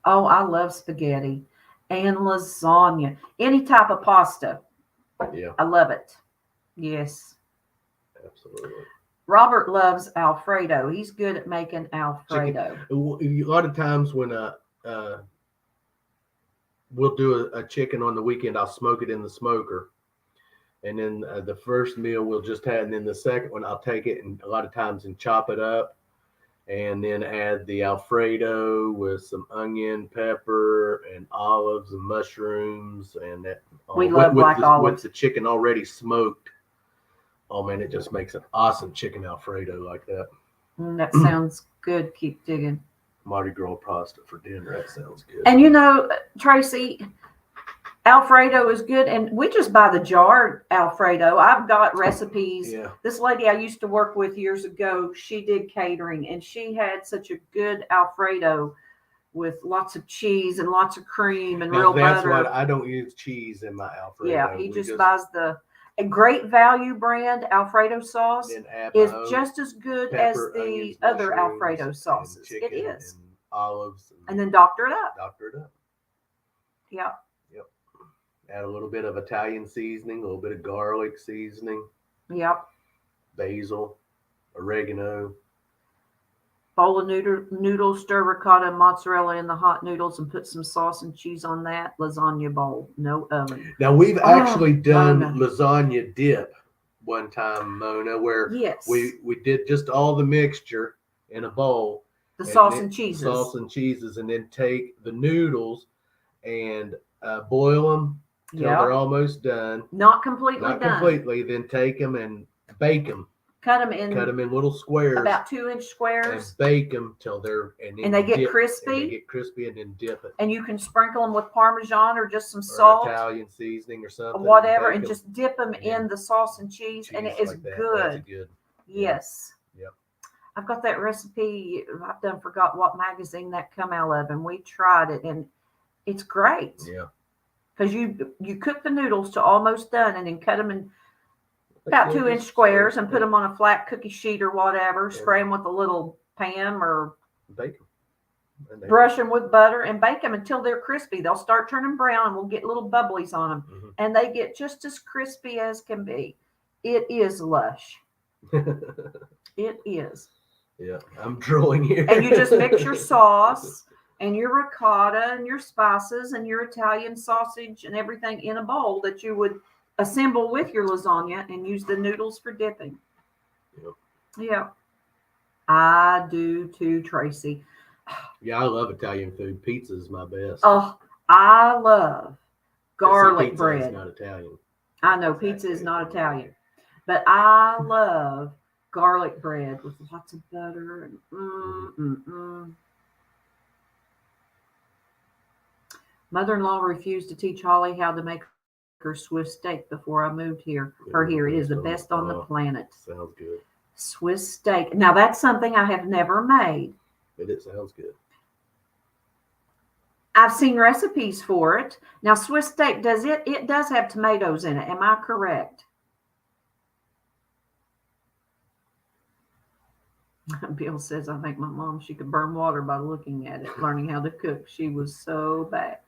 Oh, I love spaghetti and lasagna. Any type of pasta. Yeah, I love it. Yes. absolutely. Robert loves Alfredo. He's good at making Chicken. Alfredo. A lot of times when we'll do a chicken on the weekend, I'll smoke it in the smoker, and then the first meal we'll just have, and then the second one I'll take it and a lot of times and chop it up, and then add the Alfredo with some onion, pepper, and olives and mushrooms, and that We love black with olives. the chicken already smoked. Oh man, it just makes an awesome chicken Alfredo like that. That sounds good. Keep digging. Mardi Gras pasta for dinner. That sounds good. And you know, Tracy, Alfredo is good, and we just buy the jarred Alfredo. I've got recipes. Yeah. This lady I used to work with years ago, she did catering, and she had such a good Alfredo with lots of cheese and lots of cream and Now real that's butter. what I don't use cheese in my Alfredo. Yeah, he just buys a great value brand Alfredo sauce is just as good pepper, as the onions, other Alfredo sauces. It is. And olives. And then doctor it up. Doctor it up. Yeah. Yep. Add a little bit of Italian seasoning, a little bit of garlic seasoning. Yep. Basil, oregano. Bowl of noodles, stir ricotta and mozzarella in the hot noodles and put some sauce and cheese on that. Lasagna bowl, no oven. Now we've actually done Mona. lasagna dip one time, Mona, where Yes. we did just all the mixture in a bowl. The sauce and cheeses. And then take the noodles and boil them till they're almost done. Not completely Not done. completely. Then take them and bake them. Cut them in little squares. About 2-inch squares. And bake them till they're and they get crispy. And they get crispy, and then dip it. And you can sprinkle them with Parmesan or just some salt, Italian seasoning or something, whatever, and just dip them in the sauce and cheese, and it is like that. good. That's good. Yes. Yep. I've got that recipe. I've done forgot what magazine that come out of, and we tried it, and it's great. Yeah. Because you cook the noodles to almost done, and then cut them in about 2-inch squares and put them on a flat cookie sheet or whatever. Spray them with a little pan or bake them. Brush them with butter and bake them until they're crispy. They'll start turning brown and we'll get little bubblies on them. Mm-hmm. And they get just as crispy as can be. It is lush. It is. Yeah, I'm drooling here. And you just mix your sauce and your ricotta and your spices and your Italian sausage and everything in a bowl that you would assemble with your lasagna and use the noodles for dipping. Yep. Yeah. I do too, Tracy. Yeah, I love Italian food. Pizza is my best. Oh, I love garlic pizza bread. Is not Italian. I know pizza is not Italian, but I love garlic bread with lots of butter and Mother-in-law refused to teach Holly how to make her Swiss steak before I moved here. It is the best on the planet. Sounds good. Swiss steak. Now that's something I have never made. But it sounds good. I've seen recipes for it. Now Swiss steak it does have tomatoes in it. Am I correct? Bill says, I think my mom, she could burn water by looking at it, learning how to cook. She was so bad.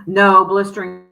No, blistering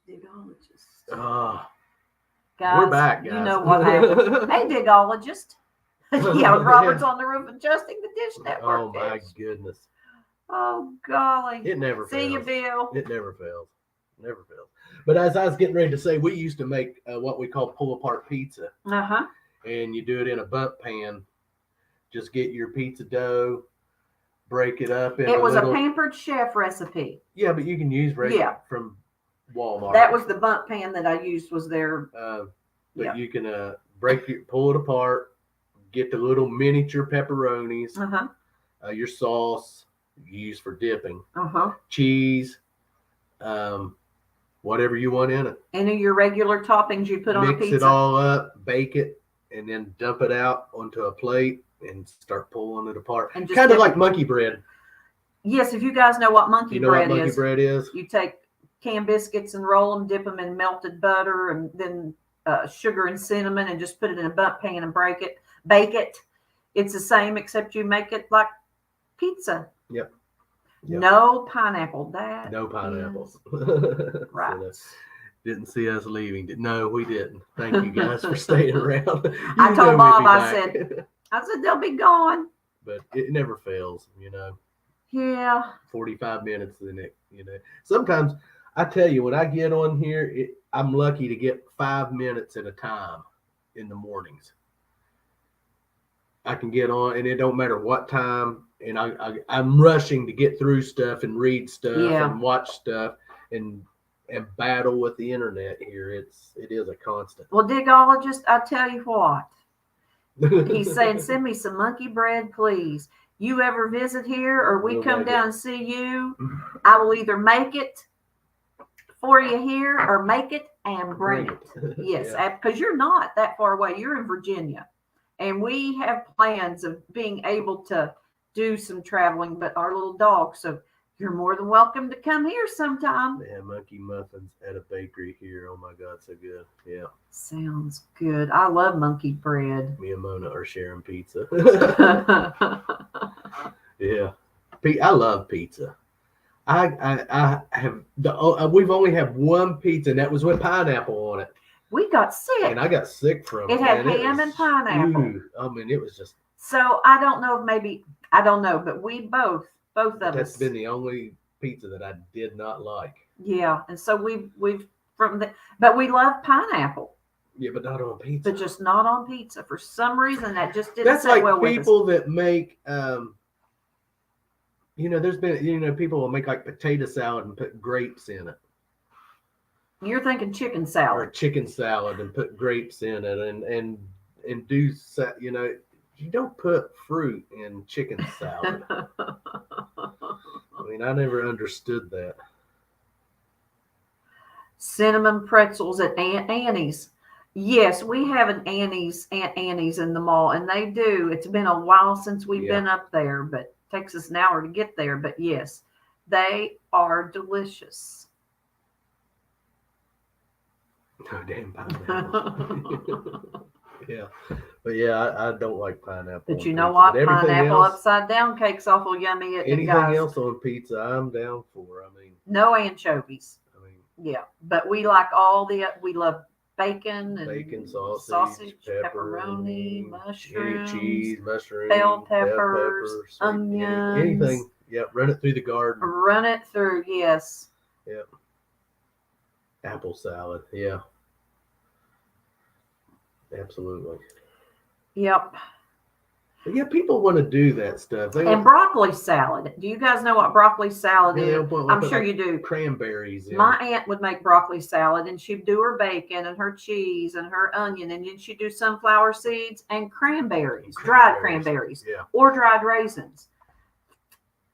There's Digologist. We're Guys, back, you guys. know what happened. Hey, Digologist. Yeah, Robert's on the roof adjusting the Dish Network. Oh my goodness. Oh golly. It never fails. See you, Bill. It never fails. Never fails. But as I was getting ready to say, we used to make what we call pull apart pizza. Uh-huh. And you do it in a bundt pan. Just get your pizza dough, break it up into It was little... a Pampered Chef recipe. Yeah, but you can use from Walmart. That was the bundt pan that I used was their... But you can pull it apart, get the little miniature pepperonis, your sauce you use for dipping, cheese, whatever you want in it. Any of your regular toppings you put on a pizza. Mix it all up, bake it, and then dump it out onto a plate and start pulling it apart. Kind of like monkey bread. Yes, if you guys know what monkey bread is. You take canned biscuits and roll them, dip them in melted butter and then sugar and cinnamon and just put it in a bundt pan and bake it. It's the same except you make it like pizza. Yep. No pineapple. No pineapples. Right. So didn't see us leaving. No, we didn't. Thank you guys for staying around. I told Bob, I said they'll be gone. But it never fails, Yeah. 45 minutes in it, Sometimes I tell you, when I get on here, I'm lucky to get 5 minutes at a time in the mornings. I can get on, and it don't matter what time, and I'm rushing to get through stuff and read stuff and watch stuff and battle with the internet here. It is a constant. Well, Digologist, I tell you what. He's saying, send me some monkey bread, please. You ever visit here or we come down and see you, I will either make it for you here or make it and bring it. Yes, because you're not that far away. You're in Virginia. And we have plans of being able to do some traveling, but our little dog. So you're more than welcome to come here sometime. Yeah, monkey muffins at a bakery here. Oh my God, so good. Yeah. Sounds good. I love monkey bread. Me and Mona are sharing pizza. Yeah. I love pizza. I have we've only had one pizza, and that was with pineapple on it. We got sick. And I got sick from it. It had ham and pineapple. It was just... So I don't know I don't know, but we both of us. That's been the only pizza that I did not like. Yeah, and so but we love pineapple. Yeah, but not on pizza. But just not on pizza. For some reason, that just didn't sit well with us. That's like people that make, there's been, people will make like potato salad and put grapes in it. You're thinking chicken salad. Or chicken salad and put grapes in it and do, you don't put fruit in chicken salad. I never understood that. Cinnamon pretzels at Aunt Annie's. Yes, we have an Aunt Annie's in the mall, and they do. It's been a while since we've been up there, but it takes us an hour to get there. But yes, they are delicious. No damn pineapple. Yeah. But yeah, I don't like pineapple. But you know what? Pineapple upside down cake's awful yummy. Anything else on pizza, I'm down for. No anchovies. Yeah, but we like we love bacon and sausage, pepperoni, mushrooms, cheese, mushrooms, bell peppers, onions, anything. Yeah, run it through the garden. Run it through, yes. Yep. Apple salad, yeah. Absolutely. Yep. But yeah, people want to do that stuff. And broccoli salad. Do you guys know what broccoli salad is? I'm sure you do. Cranberries. Yeah. My aunt would make broccoli salad, and she'd do her bacon and her cheese and her onion, and then she'd do sunflower seeds and cranberries, dried cranberries, or dried raisins.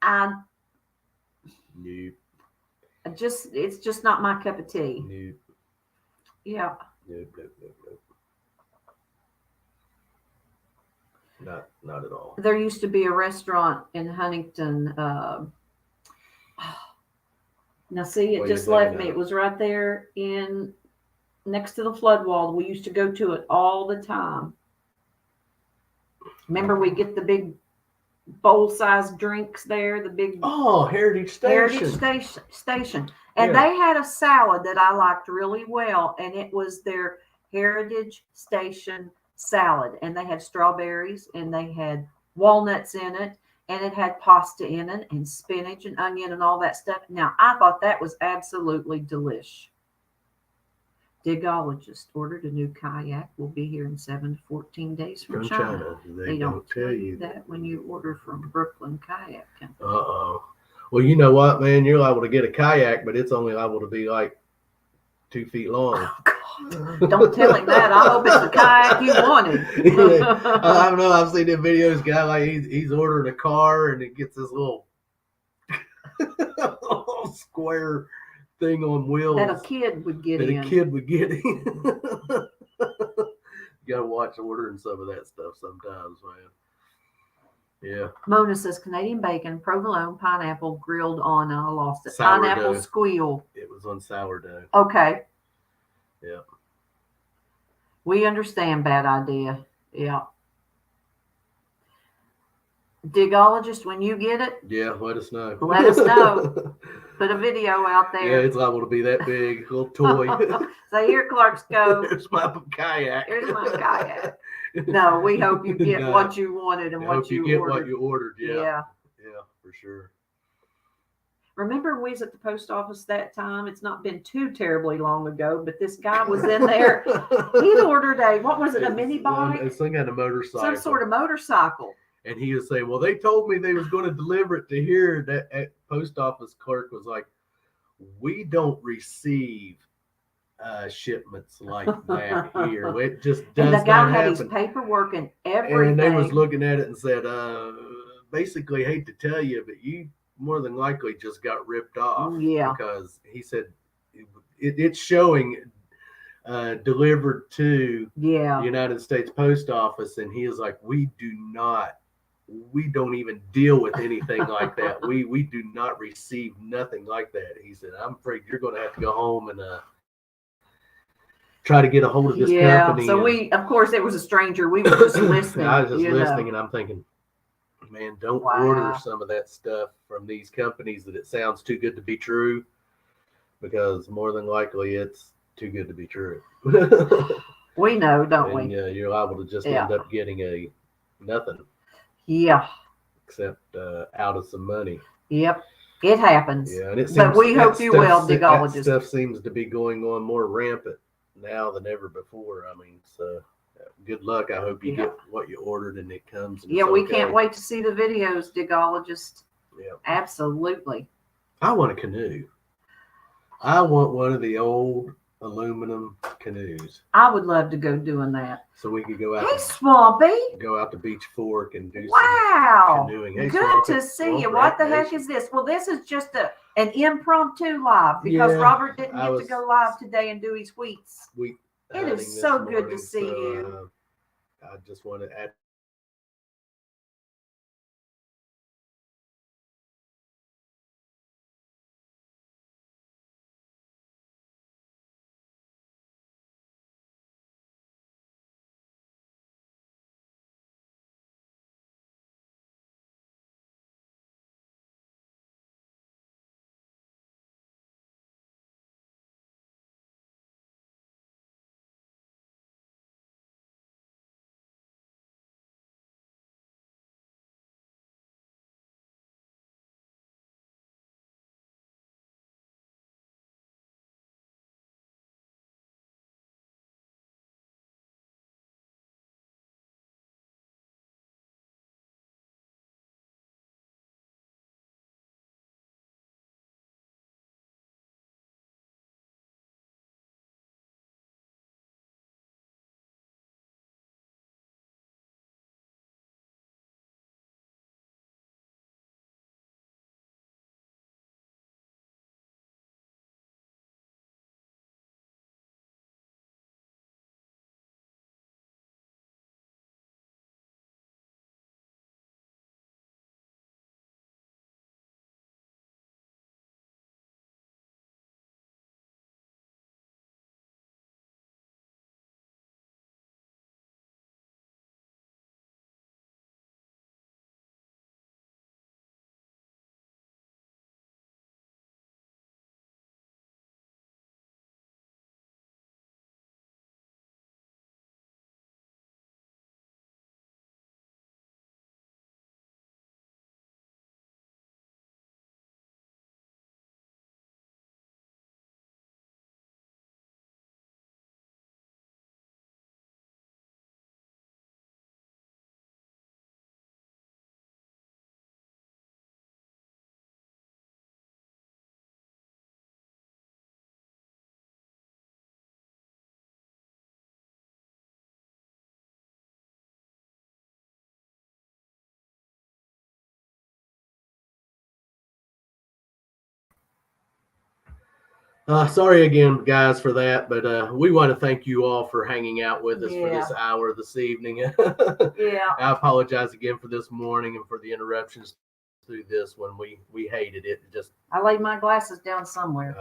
Nope. It's just not my cup of tea. Nope. Yeah. Nope. Not at all. There used to be a restaurant in Huntington. Now, see, it just left me. It was right there next to the flood wall. We used to go to it all the time. Remember, we get the big bowl-sized drinks there. The big Heritage Station. Heritage Station. And Yeah. they had a salad that I liked really well, and it was their Heritage Station salad. And they had strawberries and they had walnuts in it, and it had pasta in it, and spinach and onion and all that stuff. Now, I thought that was absolutely delish. Digologist ordered a new kayak. Will be here in 7 to 14 days from China. They don't tell you that when you order from Brooklyn Kayak Company. Uh-oh. Well, you know what, man? You're liable to get a kayak, but it's only liable to be like 2 feet long. Oh, God. Don't tell him that. I hope it's the kayak you wanted. Yeah. I don't know. I've seen the videos. Guy like he's ordering a car and it gets this little square thing on wheels That a kid would get that in. a kid would get in. You gotta watch ordering some of that stuff sometimes, man. Yeah. Mona says Canadian bacon, provolone, pineapple, grilled on, and I lost it. Sourdough. Pineapple squeal. It was on sourdough. Okay. Yeah. We understand, bad idea. Yeah. Digologist, when you get it, Yeah, let us know. let us know. Put a video out Yeah, there. it's liable to be that big, little toy. Say, here, Clark's Cove. Here's my kayak. Here's my kayak. No, we hope you get what you wanted and what you get ordered. what you ordered. Yeah. Yeah. Yeah, for sure. Remember we was at the post office that time? It's not been too terribly long ago, but this guy was in there. He'd ordered what was it, a mini bike? It's some kind of motorcycle. Some sort of motorcycle. And he was saying, well, they told me they was going to deliver it to here. That post office clerk was like, we don't receive shipments like that here. It just does And the guy not had happen. his paperwork and everything. And they was looking at it and said, basically, hate to tell you, but you more than likely just got ripped off. Yeah. Because he said it's showing delivered to the United States Post Office, and he is like, we don't even deal with anything like that. We do not receive nothing like that. He said, I'm afraid you're going to have to go home and try to get a hold of this company. So of course, it was a stranger. We were just listening. I was just listening, and I'm thinking, man, don't order some of that stuff from these companies that it sounds too good to be true, because more than likely it's too good to be true. We know, don't we? Yeah, you're liable to just end up getting a nothing. Yeah. Except out of some money. Yep. It happens. Yeah, and it seems, but we hope you will, Digologist. That stuff seems to be going on more rampant now than ever before. I mean, so good luck. I hope you get what you ordered and it comes. And we can't wait to see the videos, Digologist. Yeah. Absolutely. I want a canoe. I want one of the old aluminum canoes. I would love to go doing that. So we could go out. Hey, Swampy. Go out to Beach Fork and do some canoeing. Hey, good Swampy. to see you. What the heck is this? Well, this is just an impromptu live because Robert didn't get to go live today and do his wheats. It is so good to see you. I just want to add Sorry again, guys, for that, but we want to thank you all for hanging out with us for this hour this evening. Yeah. I apologize again for this morning and for the interruptions through this one. We hated it. Just I laid my glasses down somewhere.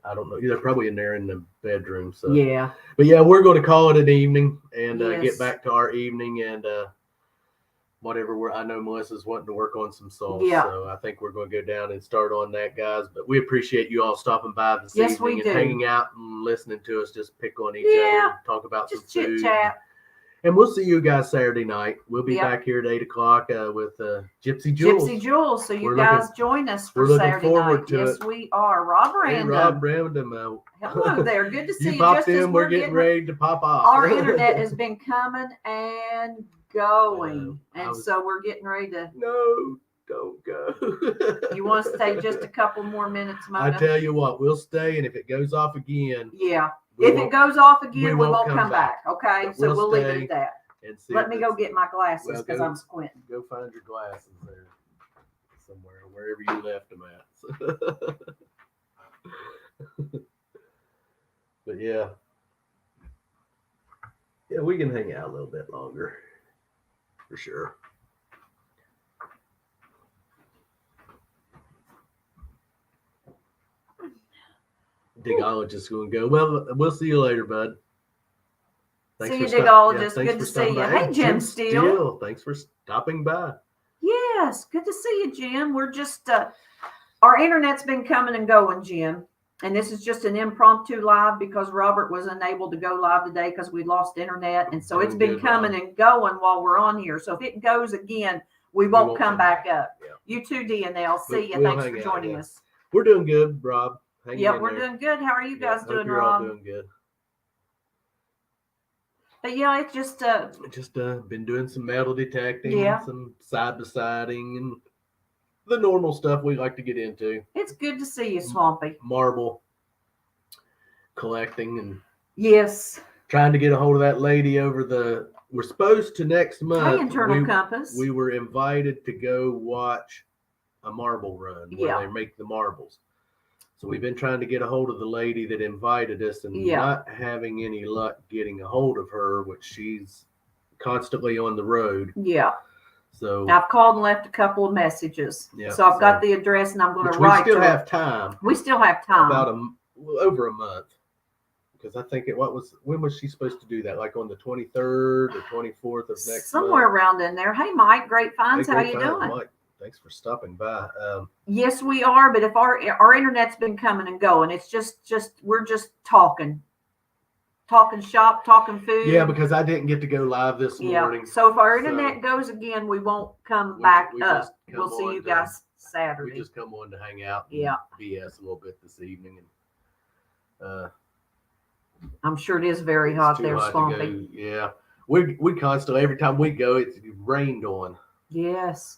I don't know. They're probably in there in the bedroom. So Yeah. But yeah, we're going to call it an evening and Yes. get back to our evening and whatever. I know Melissa's wanting to work on some songs, Yeah. so I think we're going to go down and start on that, guys. But we appreciate you all stopping by this Yes, evening we and do. hanging out and listening to us just pick on each Yeah. other and talk about Just some chit food. chat. And we'll see you guys Saturday night. We'll be Yep. back here at 8 o'clock with Gypsy Jules. Gypsy Jules. So you We're guys looking- join us we're for looking Saturday forward night. to Yes, it. we are. Rob Hey, Random. Rob Random. Hello there. Good to see You you. popped Just as in. We're getting ready to pop off. Our internet has been coming and going, and so we're getting ready to. No, don't go. You want us to take just a couple more minutes, Mona? I tell you what, we'll stay, and if it goes off again, yeah. If it goes off again, we won't come back. But Okay, so we'll leave it at that. And see Let if me it's- go get my glasses because I'm squinting. Go find your glasses there somewhere, wherever you left them at. But yeah, we can hang out a little bit longer for sure. Digologist going to go. Well, we'll see you later, bud. See you, Digologist. Good to see you. By. Hey, Jim Steele. Thanks for stopping by. Yes, good to see you, Jim. We're just our internet's been coming and going, Jim. And this is just an impromptu live because Robert was unable to go live today because we lost internet. And so it's been coming and going while we're on here. So if it goes again, we won't come back up. Yeah. You too, DNL. See you. Thanks for joining us. We're doing good, Rob. Yep, we're doing good. How are you guys doing, you're Rob? All doing good. But yeah, it's just been doing some metal detecting, some side by siding, and the normal stuff we like to get into. It's good to see you, Swampy. Marble collecting and trying to get a hold of that lady over we're supposed to next month. Hey, Internal Compass. We were invited to go watch a marble run where they make the marbles. So we've been trying to get a hold of the lady that invited us and not having any luck getting a hold of her, which she's constantly on the road. Yeah. So I've called and left a couple of messages. Yeah, so I've got the address and I'm going to write. We still have time. We still have time. About over a month. Because I think when was she supposed to do that? Like on the 23rd or 24th of next month? Somewhere around in there. Hey, Mike, great finds. How you doing? Mike, thanks for stopping by. Yes, we are. But if our internet's been coming and going, it's just we're just talking shop, talking food. Yeah, because I didn't get to go live this morning. So if our internet goes again, we won't come back up. We'll see you guys Saturday. We just come on to hang out. And BS a little bit this evening, and I'm sure it is very hot there, Swampy. Yeah, we constantly every time we go, it's rained on. Yes.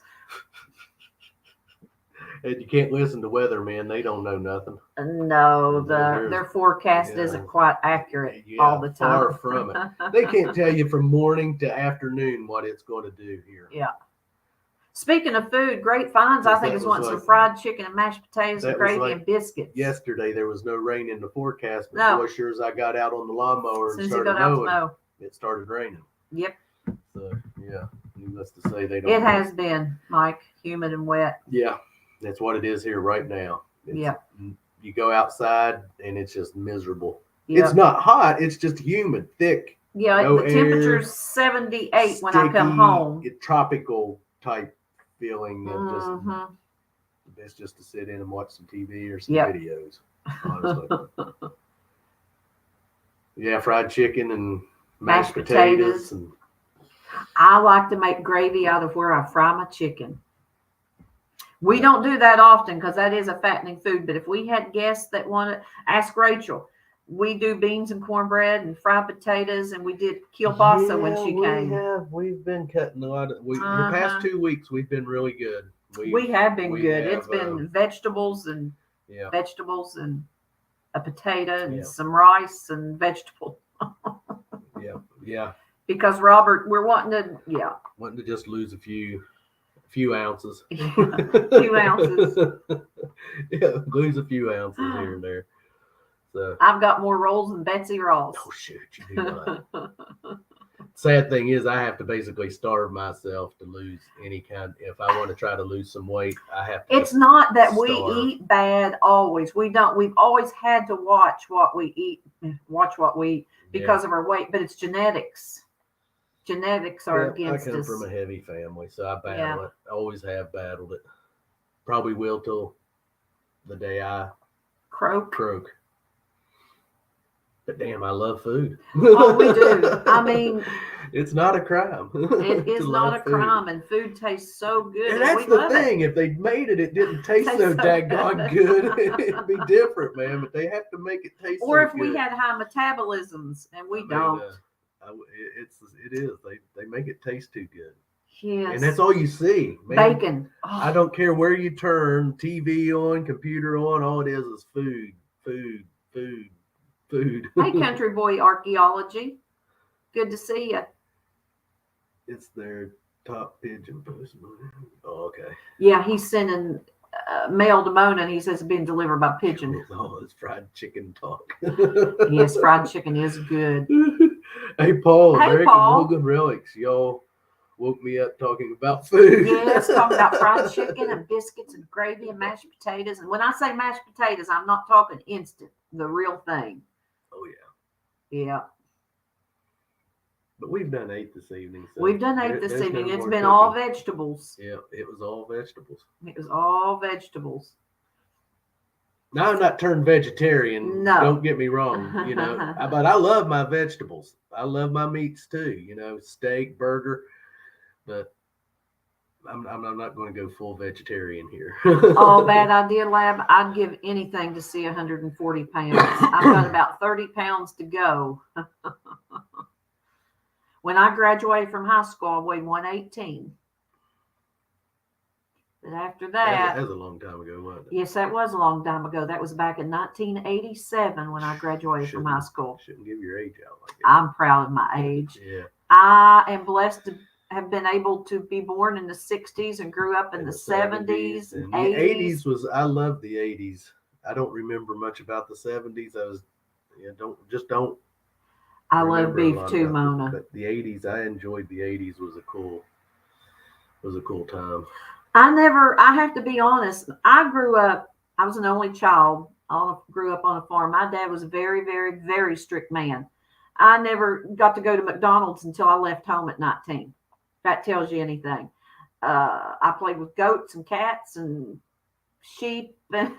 And you can't listen to weathermen; they don't know nothing. No, their forecast isn't quite accurate all the time. Far from it. They can't tell you from morning to afternoon what it's going to do here. Yeah. Speaking of food, great finds. I think is wanting some fried chicken and mashed potatoes and gravy and biscuits. Yesterday there was no rain in the forecast, but boy, sure as I got out on the lawnmower and started mowing, it started raining. Yep. So yeah, needless to say, they don't. It has been, Mike, humid and wet. Yeah, that's what it is here right now. You go outside and it's just miserable. Yep. It's not hot; it's just humid, thick. Yeah, the temperature's 78 when I come home. Tropical type feeling of it's just to sit in and watch some TV or some videos. Honestly, fried chicken and mashed potatoes. And I like to make gravy out of where I fry my chicken. We don't do that often because that is a fattening food. But if we had guests that want to ask Rachel, we do beans and cornbread and fried potatoes, and we did kielbasa when she came. We've been cutting a lot of. The past 2 weeks we've been really good. We have been good. It's been vegetables and a potato and some rice and vegetable. Yeah. Because Robert, we're wanting to just lose a few ounces. A few ounces. Lose a few ounces here and there. So I've got more rolls than Betsy Ross. oh shoot, you do not. Sad thing is, I have to basically starve myself to lose any kind. If I want to try to lose some weight, I have to. It's not that we starve. eat bad always. We don't. We've always had to watch what we eat, because of our weight. But it's genetics. Genetics are against I come us. from a heavy family, so I battle Yeah. it. I always have battled it. Probably will till the day I Croak. But damn, I love food. Oh, we do. I mean, it's not a crime. it is to not love a food. crime, and food tastes so good. And that's we the love thing. It. If they made it, it didn't taste so daggone good. It'd be different, man. But they have to make it taste Or so if good. we had high metabolisms, and we don't. It is. They make it taste too good. Yes. And that's all you see, man. Bacon. Oh. I don't care where you turn, TV on, computer on, all it is food, food, food, food. Hey, country boy archaeology. Good to see you. It's their top pigeon post. Oh, okay. Yeah, he's sending mail to Mona, and he says it's being delivered by pigeon. Oh, it's fried chicken talk. Yes, fried chicken is good. Hey, Paul. Hey, Eric Paul. and William Relics. Y'all woke me up talking about food. Yes, talking about fried chicken and biscuits and gravy and mashed potatoes. And when I say mashed potatoes, I'm not talking instant, the real thing. Oh, yeah. Yeah. But we've done 8 this evening. So we've done 8 this evening. It's been cooking. all vegetables. Yeah, it was all vegetables. It was all vegetables. Now I'm not turned vegetarian. No. Don't get me wrong. But I love my vegetables. I love my meats too. Steak, burger. But I'm not going to go full vegetarian here. Oh, bad idea, Lab. I'd give anything to see 140 pounds. I've got about 30 pounds to go. When I graduated from high school, I weighed 118. But after that... That was a long time ago, wasn't it? Yes, that was a long time ago. That was back in 1987 when I graduated from high school. Shouldn't give your age out like that. I'm proud of my age. Yeah. I am blessed to have been able to be born in the 60s and grew up in the 70s and 80s. The 80s I loved the 80s. I don't remember much about the 70s. Don't. I love beef too, Mona. But the 80s, I enjoyed the 80s. Was a cool time. I have to be honest. I grew up, I was an only child. I grew up on a farm. My dad was a very, very, very strict man. I never got to go to McDonald's until I left home at 19. If that tells you anything. I played with goats and cats and sheep. And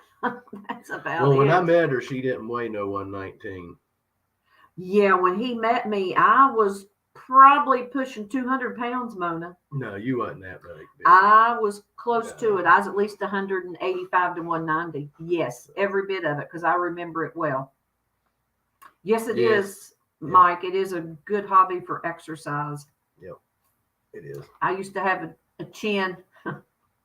that's about it. Well, when I met her, she didn't weigh no 119. Yeah, when he met me, I was probably pushing 200 pounds, Mona. No, you wasn't that big. I was close to it. I was at least 185 to 190. Yes, every bit of it, because I remember it well. Yes, it is, Mike. It is a good hobby for exercise. Yep, it is. I used to have a chin.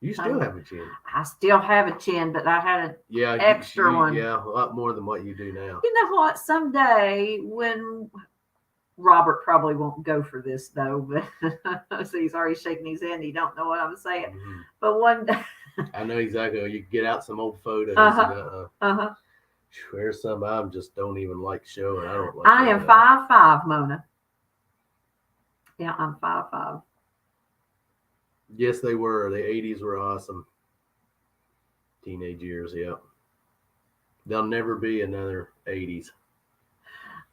You still have a chin. I still have a chin, but I had an extra one. Yeah, a lot more than what you do now. You know what? Someday when Robert probably won't go for this though, but so he's already shaking his head and he don't know what I'm saying. Mm-hmm. But one day I know exactly. You get out some old photos. There's some I just don't even like showing. I don't like. I am 5'5", Mona. Yeah, I'm 5'5". Yes, they were. The 80s were awesome. Teenage years, yeah. There'll never be another 80s.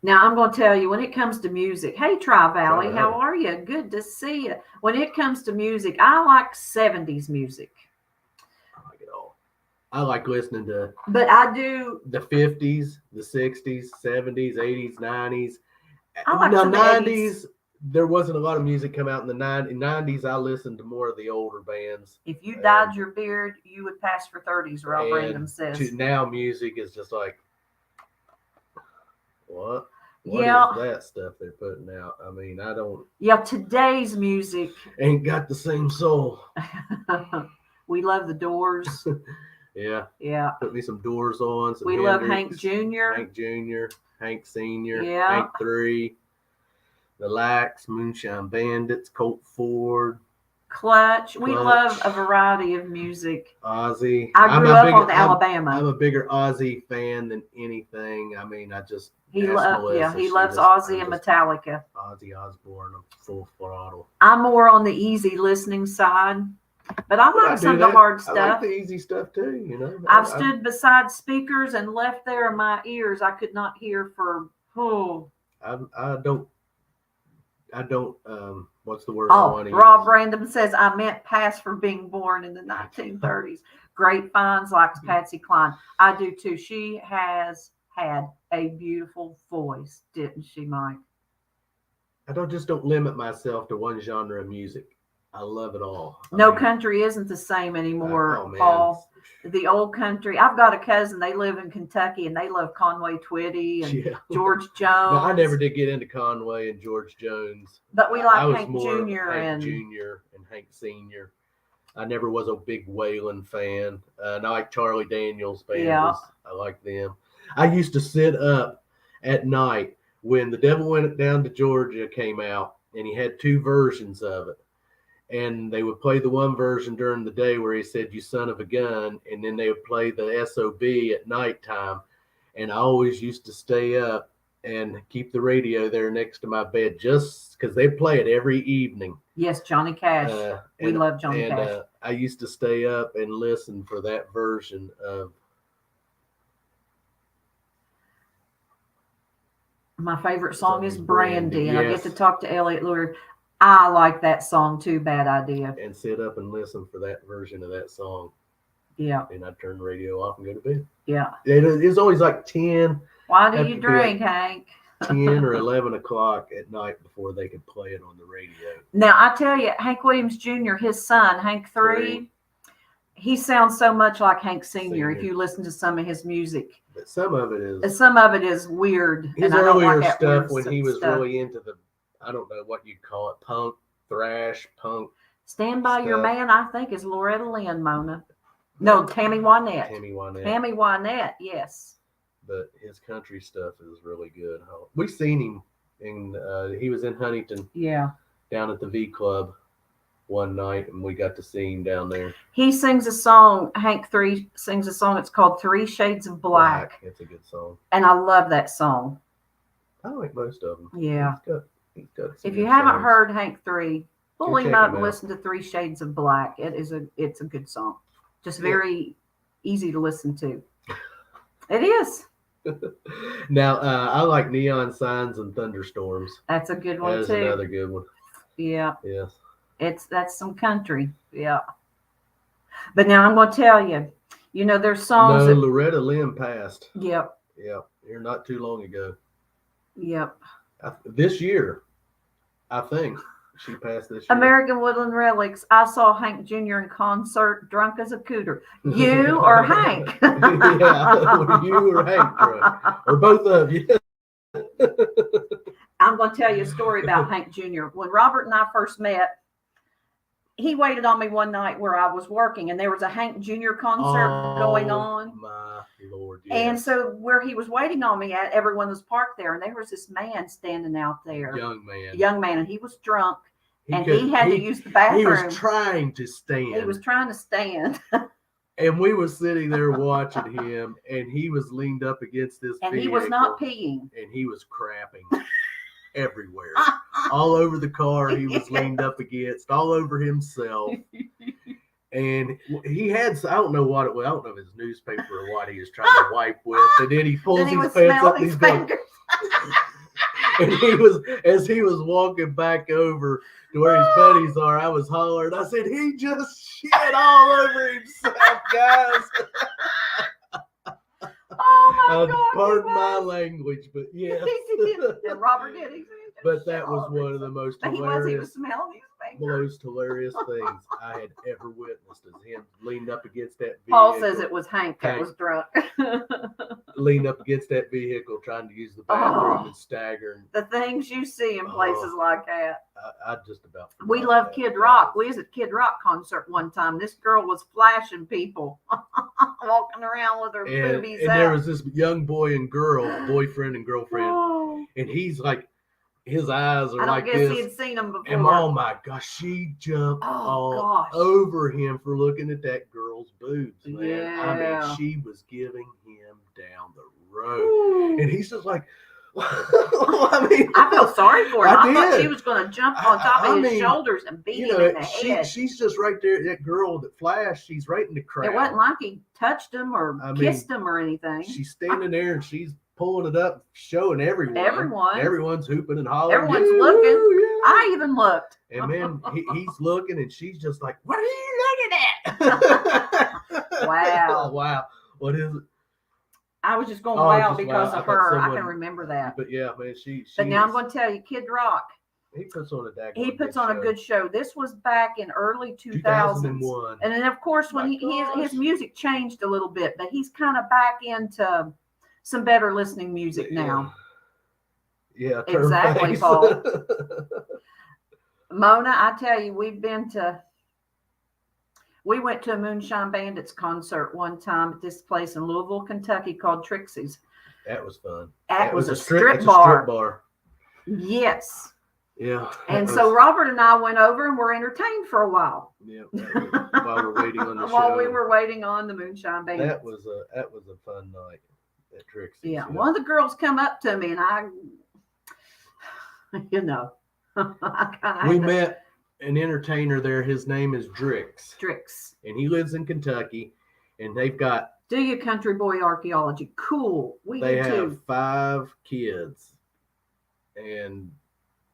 Now, I'm going to tell you, when it comes to music, hey, Tri-Valley, how are you? Good to see you. When it comes to music, I like 70s music. I like it all. I like listening to... But I do... The 50s, the 60s, 70s, 80s, 90s. I like the 90s. 90s. There wasn't a lot of music come out in the 90s. I listened to more of the older bands. If you dyed your beard, you would pass for 30s, Rob Random says. Now music is just like, what? What is that stuff they're putting out? I mean, I don't... Yeah, today's music... ain't got the same soul. We love the Doors. Yeah. Yeah. Put me some Doors on. We love Hank Jr. Hank Jr., Hank Sr., yeah. Hank 3. The Lax, Moonshine Bandits, Colt Ford. Clutch. We love a Clutch. variety of music. Ozzy. I grew up on Alabama. I'm a bigger Ozzy fan than anything. I mean, I just he asked Melissa. he loves Ozzy and Metallica. Ozzy Osbourne, full throttle. I'm more on the easy listening side, but I like some of the hard stuff. I like the easy stuff too. You know, I've stood beside speakers and left there in my ears. I could not hear for I don't. What's the word? Oh, Rob Random says I meant pass for being born in the 1930s. Grapevines likes Patsy Cline. I do too. She has had a beautiful voice, didn't she, Mike? I don't limit myself to one genre of music. I love it all. No country isn't the same anymore, Paul. The old country. I've got a cousin. They live in Kentucky, and they love Conway Twitty and George Jones. Now, I never did get into Conway and George Jones, but we like Hank Jr. and Hank Sr. I never was a big Waylon fan. And I like Charlie Daniels bands. Yeah. I like them. I used to sit up at night when The Devil Went Down to Georgia came out, and he had two versions of it. And they would play the one version during the day where he said, "You son of a gun," and then they would play the SOB at nighttime. And I always used to stay up and keep the radio there next to my bed just because they play it every evening. Yes, Johnny Cash. We love Johnny Cash. I used to stay up and listen for that version of. My favorite song is Brandy, and I get to talk to Elliot Lurie. I like that song too. Bad Idea. And sit up and listen for that version of that song. Yeah. And I'd turn the radio off and go to bed. Yeah. It's always like 10. Why do you drink, Hank? 10 or 11 o'clock at night before they could play it on the radio. Now, I tell you, Hank Williams Jr., his son, Hank III, he sounds so much like Hank Sr. if you listen to some of his music. But some of it is weird. His earlier stuff when he was really into the, I don't know what you'd call it, punk, thrash, punk. Stand By Your Man, I think, is Loretta Lynn, Mona. No, Tammy Wynette. Tammy Wynette, yes. But his country stuff is really good. We've seen him, he was in Huntington. Yeah. Down at the V Club one night, and we got to see him down there. He sings a song, Hank III sings a song, it's called 3 Shades of Black. It's a good song. And I love that song. I like most of them. Yeah. He's got if you haven't heard Hank III, pull him up and listen to 3 Shades of Black. It's a good song. Just very easy to listen to. It is. Now, I like Neon Signs and Thunderstorms. That's a good one, That's too. another good one. Yeah. Yes. That's some country. Yeah. But now I'm going to tell you, there's songs. No, Loretta Lynn passed. Yep. Yep. Here not too long ago. Yep. This year, I think. She passed this year. American Woodland Relics. I saw Hank Jr. in concert, drunk as a cooter. You or Hank? Yeah, you or Hank drunk, or both of you. I'm going to tell you a story about Hank Jr. When Robert and I first met, he waited on me one night where I was working, and there was a Hank Jr. concert going on. My Lord! Yes. And so where he was waiting on me at, everyone was parked there, and there was this man standing out there. Young man, and he was drunk. He had to use the bathroom. He was trying to stand. And we were sitting there watching him, and he was leaned up against this vehicle. And he was not peeing. And he was crapping everywhere. All over the car he was leaned up against, all over himself. And he had, I don't know what it was. I don't know if it was newspaper or what he was trying to wipe with. And then he pulls his pants up and he's going. And as he was walking back over to where his buddies are, I was hollering. I said, "He just shit all over himself, guys." Oh my God! Pardon my language, but yes. And Robert did. But that was one of the most hilarious. He was smelling his fingers. Most hilarious things I had ever witnessed is him leaned up against that vehicle. Paul says it was Hank that was drunk. Leaned up against that vehicle trying to use the bathroom and staggering. The things you see in places like that. I just about. We love Kid Rock. We was at Kid Rock concert one time. This girl was flashing people, walking around with her boobies out. And there was this young boy and girl, boyfriend and girlfriend, and he's like, his eyes are I don't like guess this. he had seen them before. And oh my gosh, she jumped all gosh. over him for looking at that girl's boobs, man. Yeah. I mean, she was giving him down the road. Ooh. And he's just like, I mean, I felt sorry for him. I thought did. she was going to jump on top of his shoulders and beat him in the head. She's just right there. That girl that flashed, she's right in the crowd. It wasn't like he touched him or kissed him or anything. She's standing there and she's pulling it up, showing everyone. Everyone's hooping and hollering. Everyone's looking. Yeah. I even looked. And man, he's looking and she's just like, what are you looking at? Wow. Wow. What is it? I was just going wow because of her. I can remember that. But yeah, man, But now I'm going to tell you, Kid Rock. He puts on a good show. This was back in early 2001. And then, of course, when his music changed a little bit, but he's kind of back into some better listening music now. Yeah, exactly, Paul. Mona, I tell you, we went to a Moonshine Bandits concert one time at this place in Louisville, Kentucky called Trixie's. That was fun. That was a strip bar. A strip bar. Yes. Yeah. And so Robert and I went over and were entertained for a while. Yeah. While we're waiting on the show. While we were waiting on the Moonshine Bandits. That was a fun night at Trixie's. Yeah. One of the girls come up to me and we met an entertainer there. His name is Drix. Drix. And he lives in Kentucky. And they've got... Do you country boy archaeology? Cool. They have 5 kids. And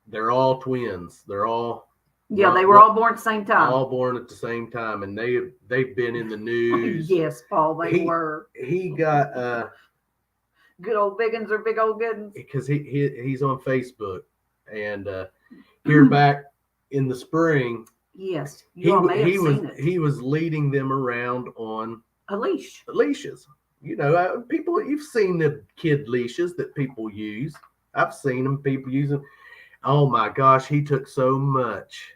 they're all twins. They're all... Yeah, they were all born at the same time. All born at the same time. And they've been in the news. Yes, Paul, they were. He got... good old biggins or big old goodins. Because he's on Facebook. And here back in the spring... Yes, he was leading them around on a leash. Leashes. You know, people, you've seen the kid leashes that people use. I've seen them, people use them. Oh my gosh, he took so much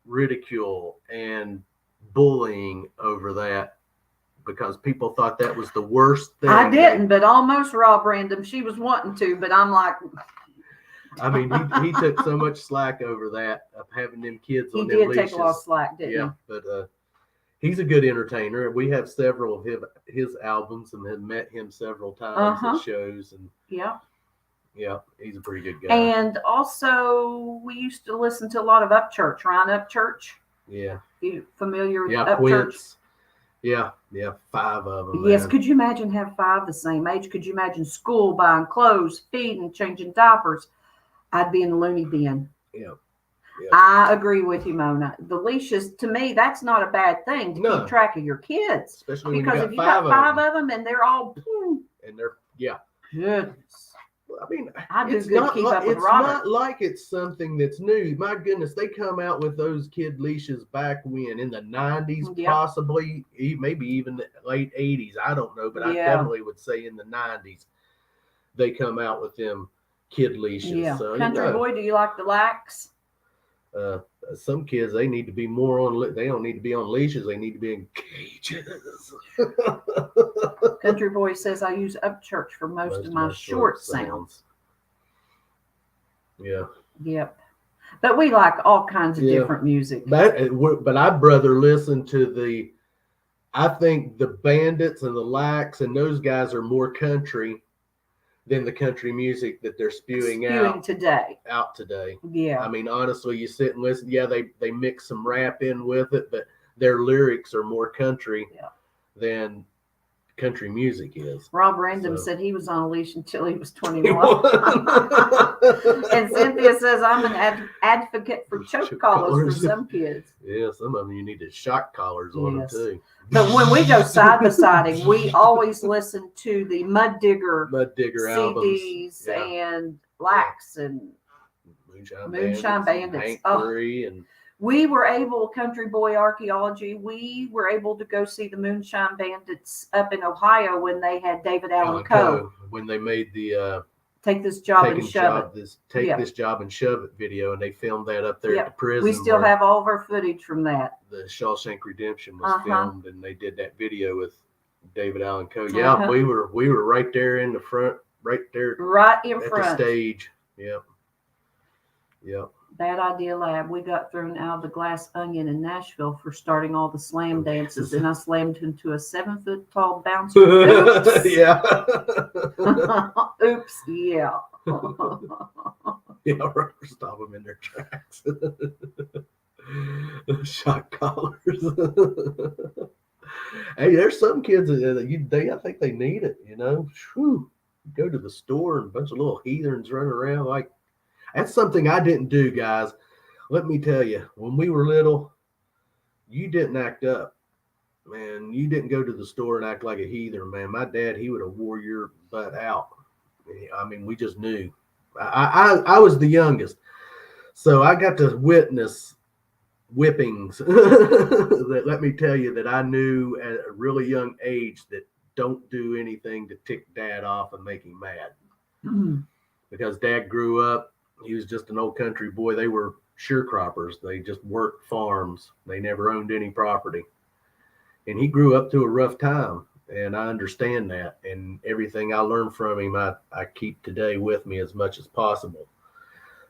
ridicule and bullying over that because people thought that was the worst thing. I didn't, but almost raw Brandon. She was wanting to, but I'm like... I mean, he took so much slack over that of having them kids on them leashes. He did take a lot of slack, didn't he? Yeah, but he's a good entertainer. We have several of his albums and have met him several times at shows. And yeah, he's a pretty good guy. And also, we used to listen to a lot of Upchurch, Ryan Upchurch. Yeah. You familiar with Upchurch? Quince. Yeah, 5 of them. Yes, man. Could you imagine have 5 the same age? Could you imagine school, buying clothes, feeding, changing diapers? I'd be in the loony bin. Yeah. I agree with you, Mona. The leashes, to me, that's not a bad thing to keep track of your kids. Especially because if you got 5 of them and they're all... And they're, Goodness. I mean, it's not like it's something that's new. My goodness, they come out with those kid leashes back when in the 90s, possibly, maybe even the late 80s. I don't know, but I definitely would say in the 90s they come out with them kid leashes. Yeah. So, Country boy, do you like the lax? Some kids, they need to be more on. They don't need to be on leashes. They need to be in cages. Country boy says I use Upchurch for most of my short sounds. Yeah. Yep. But we like all kinds of different music. But I'd rather listen to I think the Bandits and the Lax and those guys are more country than the country music that they're spewing out today. Yeah. I mean, honestly, you sit and listen. Yeah, they mix some rap in with it, but their lyrics are more country than country music is. Rob Random said he was on a leash until he was 21. And Cynthia says I'm an advocate for choke collars for some kids. Yeah, some of them you needed shock collars on them too. But when we go side by siding, we always listen to the Mud Digger CDs and Lax and Moonshine Bandits. And we were able, Country Boy Archaeology, we were able to go see the Moonshine Bandits up in Ohio when they had David Allen Coe. When they made the Take This Job and Shove It. This Job and Shove It video, and they filmed that up there at the prison. We still have all of our footage from that. The Shawshank Redemption was filmed, and they did that video with David Allen Coe. Yeah, we were right there in the front, right in front at the stage. Yeah. Yep. Bad Idea Lab. We got thrown out of the Glass Onion in Nashville for starting all the slam dances, and I slammed into a 7-foot tall bouncer. Oops. Yeah. Oops. Yeah. Yeah, rubber stop them in their tracks. Shot collars. Hey, there's some kids I think they need it. Whew. Go to the store and a bunch of little heathens running around like that's something I didn't do, guys. Let me tell you, when we were little, you didn't act up, man. You didn't go to the store and act like a heathen, man. My dad, he would have wore your butt out. I mean, we just knew. I was the youngest, so I got to witness whippings that let me tell you that I knew at a really young age that don't do anything to tick dad off and make him mad. Because dad grew up, he was just an old country boy. They were sharecroppers. They just worked farms. They never owned any property. And he grew up through a rough time. And I understand that. And everything I learned from him, I keep today with me as much as possible.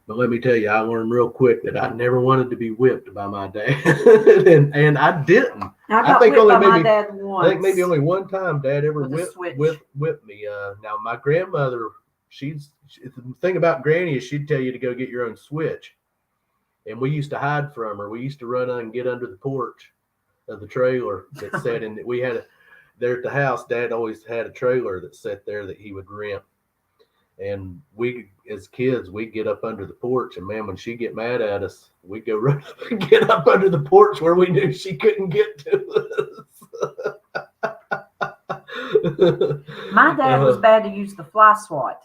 But let me tell you, I learned real quick that I never wanted to be whipped by my dad, and I didn't. I think only maybe my dad once. I think maybe only one time Dad ever whipped me. Now my grandmother, the thing about Granny is she'd tell you to go get your own switch, and we used to hide from her. We used to run and get under the porch of the trailer that sat in. We had there at the house. Dad always had a trailer that sat there that he would rent. And we, as kids, we'd get up under the porch, and man, when she'd get mad at us, we'd go run and get up under the porch where we knew she couldn't get to us. My dad was bad to use the fly swat.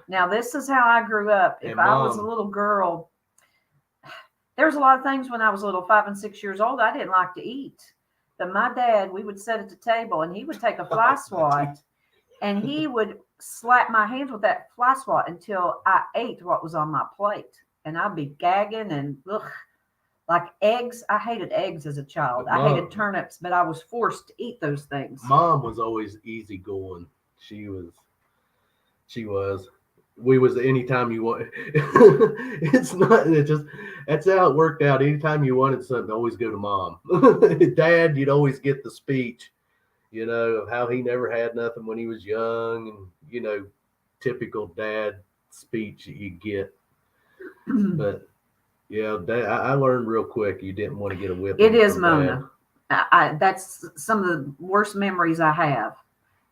Now, this is how I grew up. If I was a little girl, there was a lot of things when I was little, 5 and 6 years old, I didn't like to eat. But my dad, we would sit at the table, and he would take a fly swat, and he would slap my hands with that fly swat until I ate what was on my plate. And I'd be gagging and like eggs. I hated eggs as a child. I hated turnips, but I was forced to eat those things. Mom was always easygoing. She was. We was anytime you want. That's how it worked out. Anytime you wanted something, always go to Mom. Dad, you'd always get the speech, of how he never had nothing when he was young, and typical dad speech that you get. But yeah, Dad, I learned real quick you didn't want to get a whipping. It is, Mona. That's some of the worst memories I have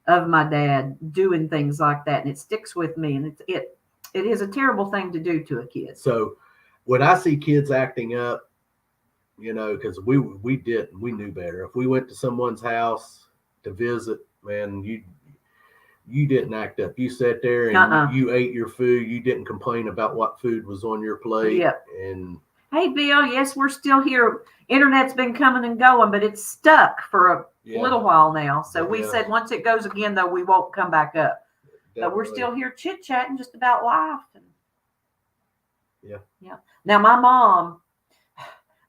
of my dad doing things like that, and it sticks with me. And it is a terrible thing to do to a kid. So when I see kids acting up, because we knew better. If we went to someone's house to visit, man, you didn't act up. You sat there and you ate your food. You didn't complain about what food was on your plate. Yep. And hey, Bill, yes, we're still here. Internet's been coming and going, but it's stuck for a little while now. So we said once it goes again, though, we won't come back up. Definitely. But we're still here chit-chatting just about life. Yeah. Now,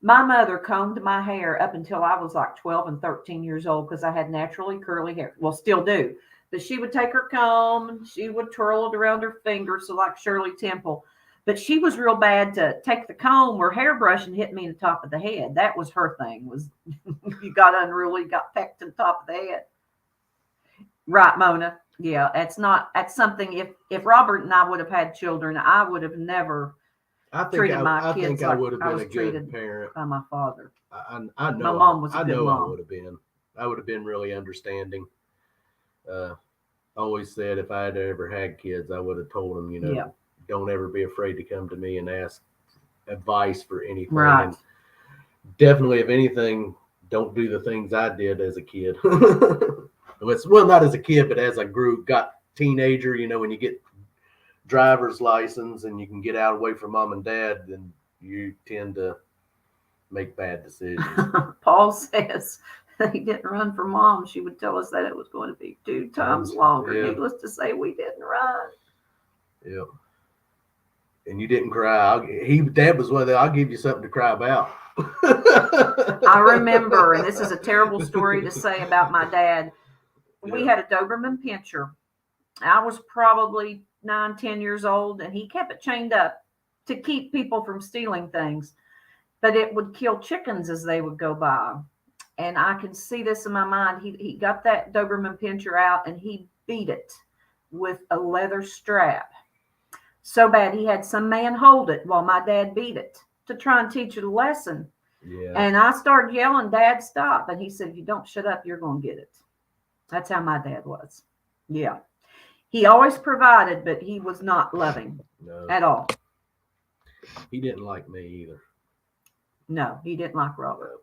my mother combed my hair up until I was like 12 and 13 years old because I had naturally curly hair. Well, still do. But she would take her comb and she would twirl it around her finger, so like Shirley Temple. But she was real bad to take the comb or hairbrush and hit me in the top of the head. That was her thing, was you got unruly, got pecked in the top of the head. Right, Mona. Yeah, that's something, if Robert and I would have had children, I would have never treated my kids like I was treated by my father. I know my mom was a good mom. I would have been. I would have been really understanding. Always said if I had ever had kids, I would have told them, don't ever be afraid to come to me and ask advice for anything. Right. And definitely, if anything, don't do the things I did as a kid. Well, not as a kid, but as I got teenager, when you get driver's license and you can get out away from mom and dad, then you tend to make bad decisions. Paul says he didn't run for mom. She would tell us that it was going to be 2 times longer. Yeah. Needless to say, we didn't run. Yeah. And you didn't cry. Dad was one of the, I'll give you something to cry about. I remember, and this is a terrible story to say about my dad. We had a Doberman Pinscher. I was probably 9, 10 years old, and he kept it chained up to keep people from stealing things, but it would kill chickens as they would go by. And I can see this in my mind. He got that Doberman Pinscher out and he beat it with a leather strap so bad he had some man hold it while my dad beat it to try and teach it a lesson. Yeah. And I started yelling, Dad, stop. And he said, if you don't shut up, you're going to get it. That's how my dad was. Yeah. He always provided, but he was not loving at all. He didn't like me either. No, he didn't like Robert.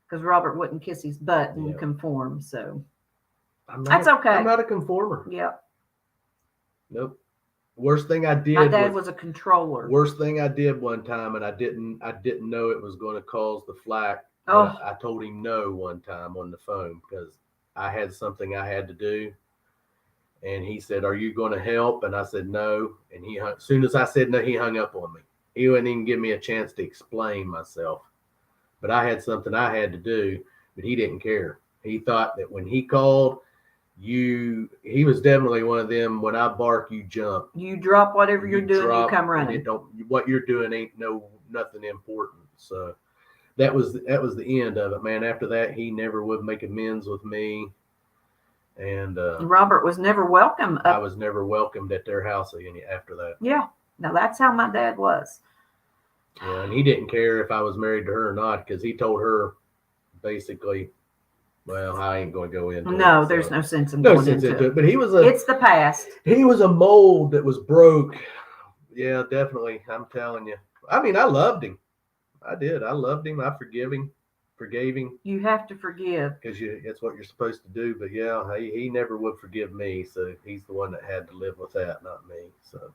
Because Robert wouldn't kiss his butt and conform. So that's okay. I'm not a conformer. Yeah. Nope. Worst thing I did. My dad was a controller. Worst thing I did one time, and I didn't know it was going to cause the flack. Oh. I told him no one time on the phone because I had something I had to do, and he said, "Are you going to help?" And I said no, and as soon as I said no, he hung up on me. He wouldn't even give me a chance to explain myself. But I had something I had to do, but he didn't care. He thought that when he called, he was definitely one of them. When I bark, you jump. You drop whatever you're doing, you come running. What you're doing ain't nothing important. So that was the end of it, man. After that, he never would make amends with me. And Robert was never welcome. I was never welcomed at their house after that. Yeah. Now that's how my dad was. Yeah, and he didn't care if I was married to her or not because he told her basically, well, I ain't going to go into it. No, there's no sense in going into it. But it's the past. He was a mold that was broke. Yeah, definitely. I'm telling you. I mean, I loved him. I did. I loved him. I forgave him. You have to forgive. Because it's what you're supposed to do. But yeah, he never would forgive me. So he's the one that had to live with that, not me. So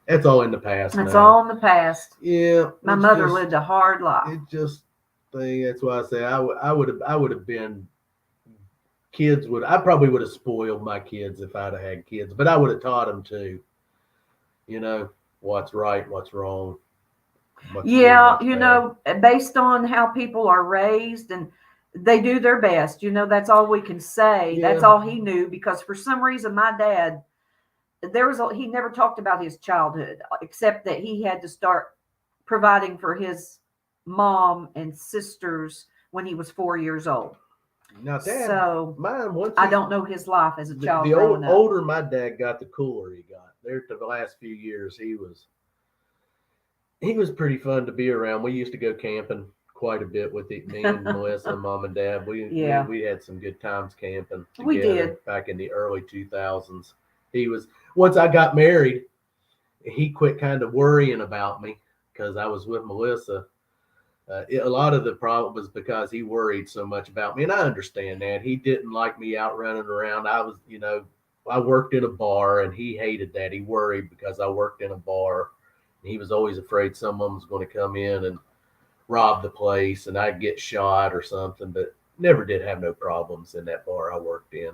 it's all in the past. It's all in the past. Yeah. My mother lived a hard life. That's why I say I would have been I probably would have spoiled my kids if I'd have had kids, but I would have taught them too, what's right, what's wrong. Based on how people are raised and they do their best, that's all we can say. Yeah. That's all he knew, because for some reason, my dad, he never talked about his childhood, except that he had to start providing for his mom and sisters when he was 4 years old. Now, Dad, so mine I don't know his life as a child. The older my dad got, the cooler he got. There, the last few years, he was pretty fun to be around. We used to go camping quite a bit with me and Melissa, Mom and Dad. We had some good times camping together. We did back in the early 2000s. Once I got married, he quit kind of worrying about me because I was with Melissa. A lot of the problem was because he worried so much about me, and I understand that. He didn't like me out running around. I worked in a bar, and he hated that. He worried because I worked in a bar. He was always afraid someone was going to come in and rob the place, and I'd get shot or something, but never did have no problems in that bar I worked in.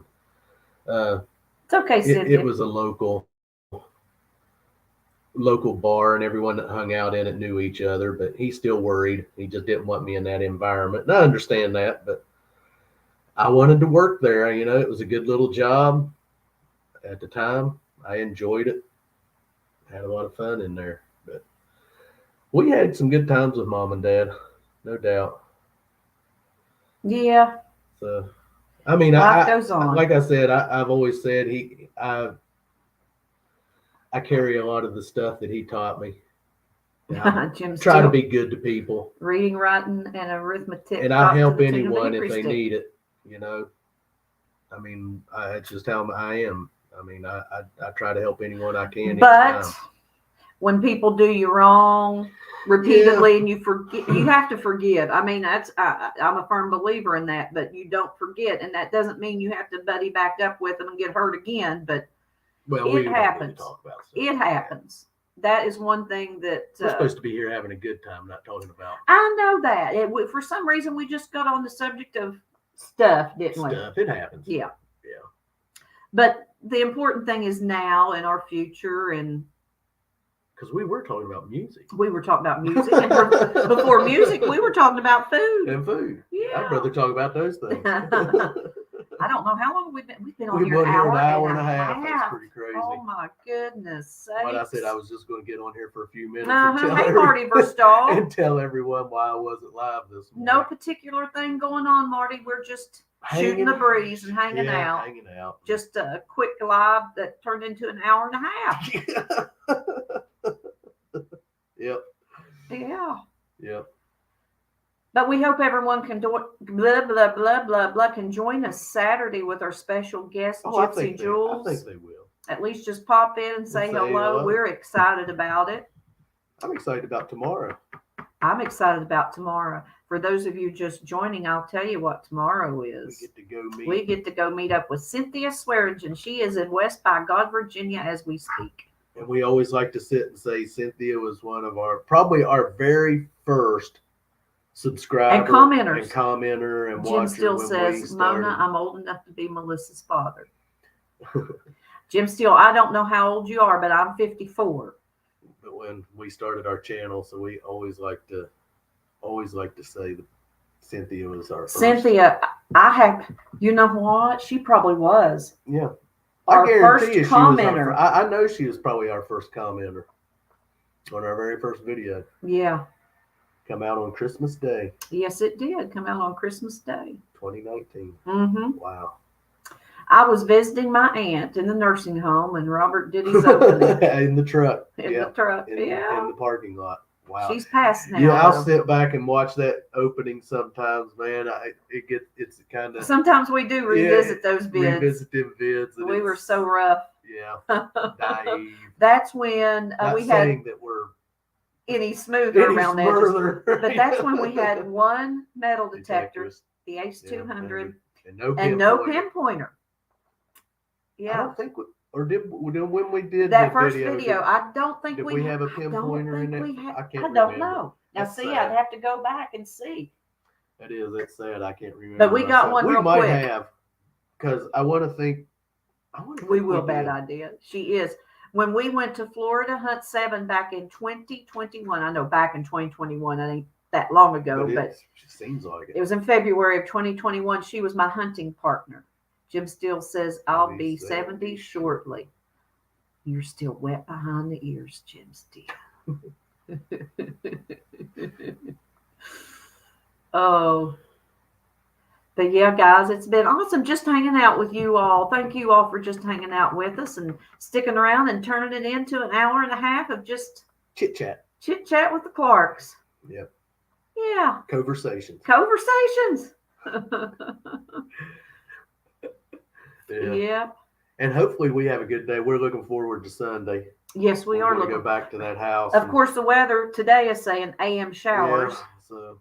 It's okay, Cynthia. It was a local bar, and everyone that hung out in it knew each other, but he still worried. He just didn't want me in that environment. And I understand that, but I wanted to work there. It was a good little job at the time. I enjoyed it. Had a lot of fun in there, but we had some good times with Mom and Dad, no doubt. Yeah. So, I mean, life goes on. Like I said, I've always said I carry a lot of the stuff that he taught me. Try to be good to people. Reading, writing, and arithmetic. And I help anyone if they need it. I mean, it's just how I am. I mean, I try to help anyone I can. But when people do you wrong repeatedly and you forget, you have to forgive. I mean, I'm a firm believer in that, but you don't forget. And that doesn't mean you have to buddy back up with them and get hurt again. But it happens. It happens. That is one thing that we're supposed to be here having a good time, not talking about. I know that. For some reason, we just got on the subject of stuff, didn't we? Stuff. It happens. Yeah. But the important thing is now and our future, and because we were talking about music. We were talking about music, and before music, we were talking about food. And food. Yeah. I'd rather talk about those things. I don't know how long we've been on We've here. been here an hour and and a half. That's pretty crazy. Oh my goodness sakes. What I said, I was just going to get on here for a few minutes Hey, Marty Verstahl. and tell everyone why I wasn't live this morning. No particular thing going on, Marty. We're just shooting the breeze and hanging out. Hanging out. Just a quick live that turned into an hour and a half. Yep. Yeah. Yep. But we hope everyone can can join us Saturday with our special guest, Gypsy Jules. I think they will. At least just pop in and say hello. We're excited about it. I'm excited about tomorrow. I'm excited about tomorrow. For those of you just joining, I'll tell you what tomorrow is. We get to go meet up with Cynthia Swearingen. She is in West by God, Virginia, as we speak. And we always like to sit and say Cynthia was one of probably our very first subscriber and commenter and Jim still says, Mona, I'm old enough to be Melissa's father. Jim Steele, I don't know how old you are, but I'm 54. But when we started our channel, so we always like to say that Cynthia was our first. Cynthia, you know what? She probably was. Yeah. Our first commenter. I know she was probably our first commenter on our very first video. Yeah. Come out on Christmas Day. Yes, it did come out on Christmas Day. 2019. Mm-hmm. Wow. I was visiting my aunt in the nursing home, and Robert did his opening. In the truck. The truck, in the parking lot. Wow. She's passed now. Yeah, I'll sit back and watch that opening sometimes, man. It's kind of. Sometimes we do revisit those vids. Revisit them vids. We were so rough. Yeah. Naive. That's when Not we saying had that we're any smoother around edges. But that's when we Yeah. had one metal detector, the Ace 200, and no pinpointer. Yeah. I don't think when we did that first video, I don't think did we have a pinpointer in it? I don't know. Now, see, I'd have to go back and see. That's sad. I can't remember. But we got one real quick. We might have, because I want to think. We will, bad idea. She is. When we went to Florida Hunt 7 back in 2021, I know back in 2021, I ain't that long ago, but it seems like it. It was in February of 2021. She was my hunting partner. Jim Steele says, I'll be 70 shortly. You're still wet behind the ears, Jim Steele. Oh. But yeah, guys, it's been awesome just hanging out with you all. Thank you all for just hanging out with us and sticking around and turning it into an hour and a half of just chit chat with the Clarks. Yep. Yeah. Conversations. Yeah. And hopefully we have a good day. We're looking forward to Sunday. Yes, we are. We're going to go back to that house. Of course, the weather today is saying AM showers. Yeah, so.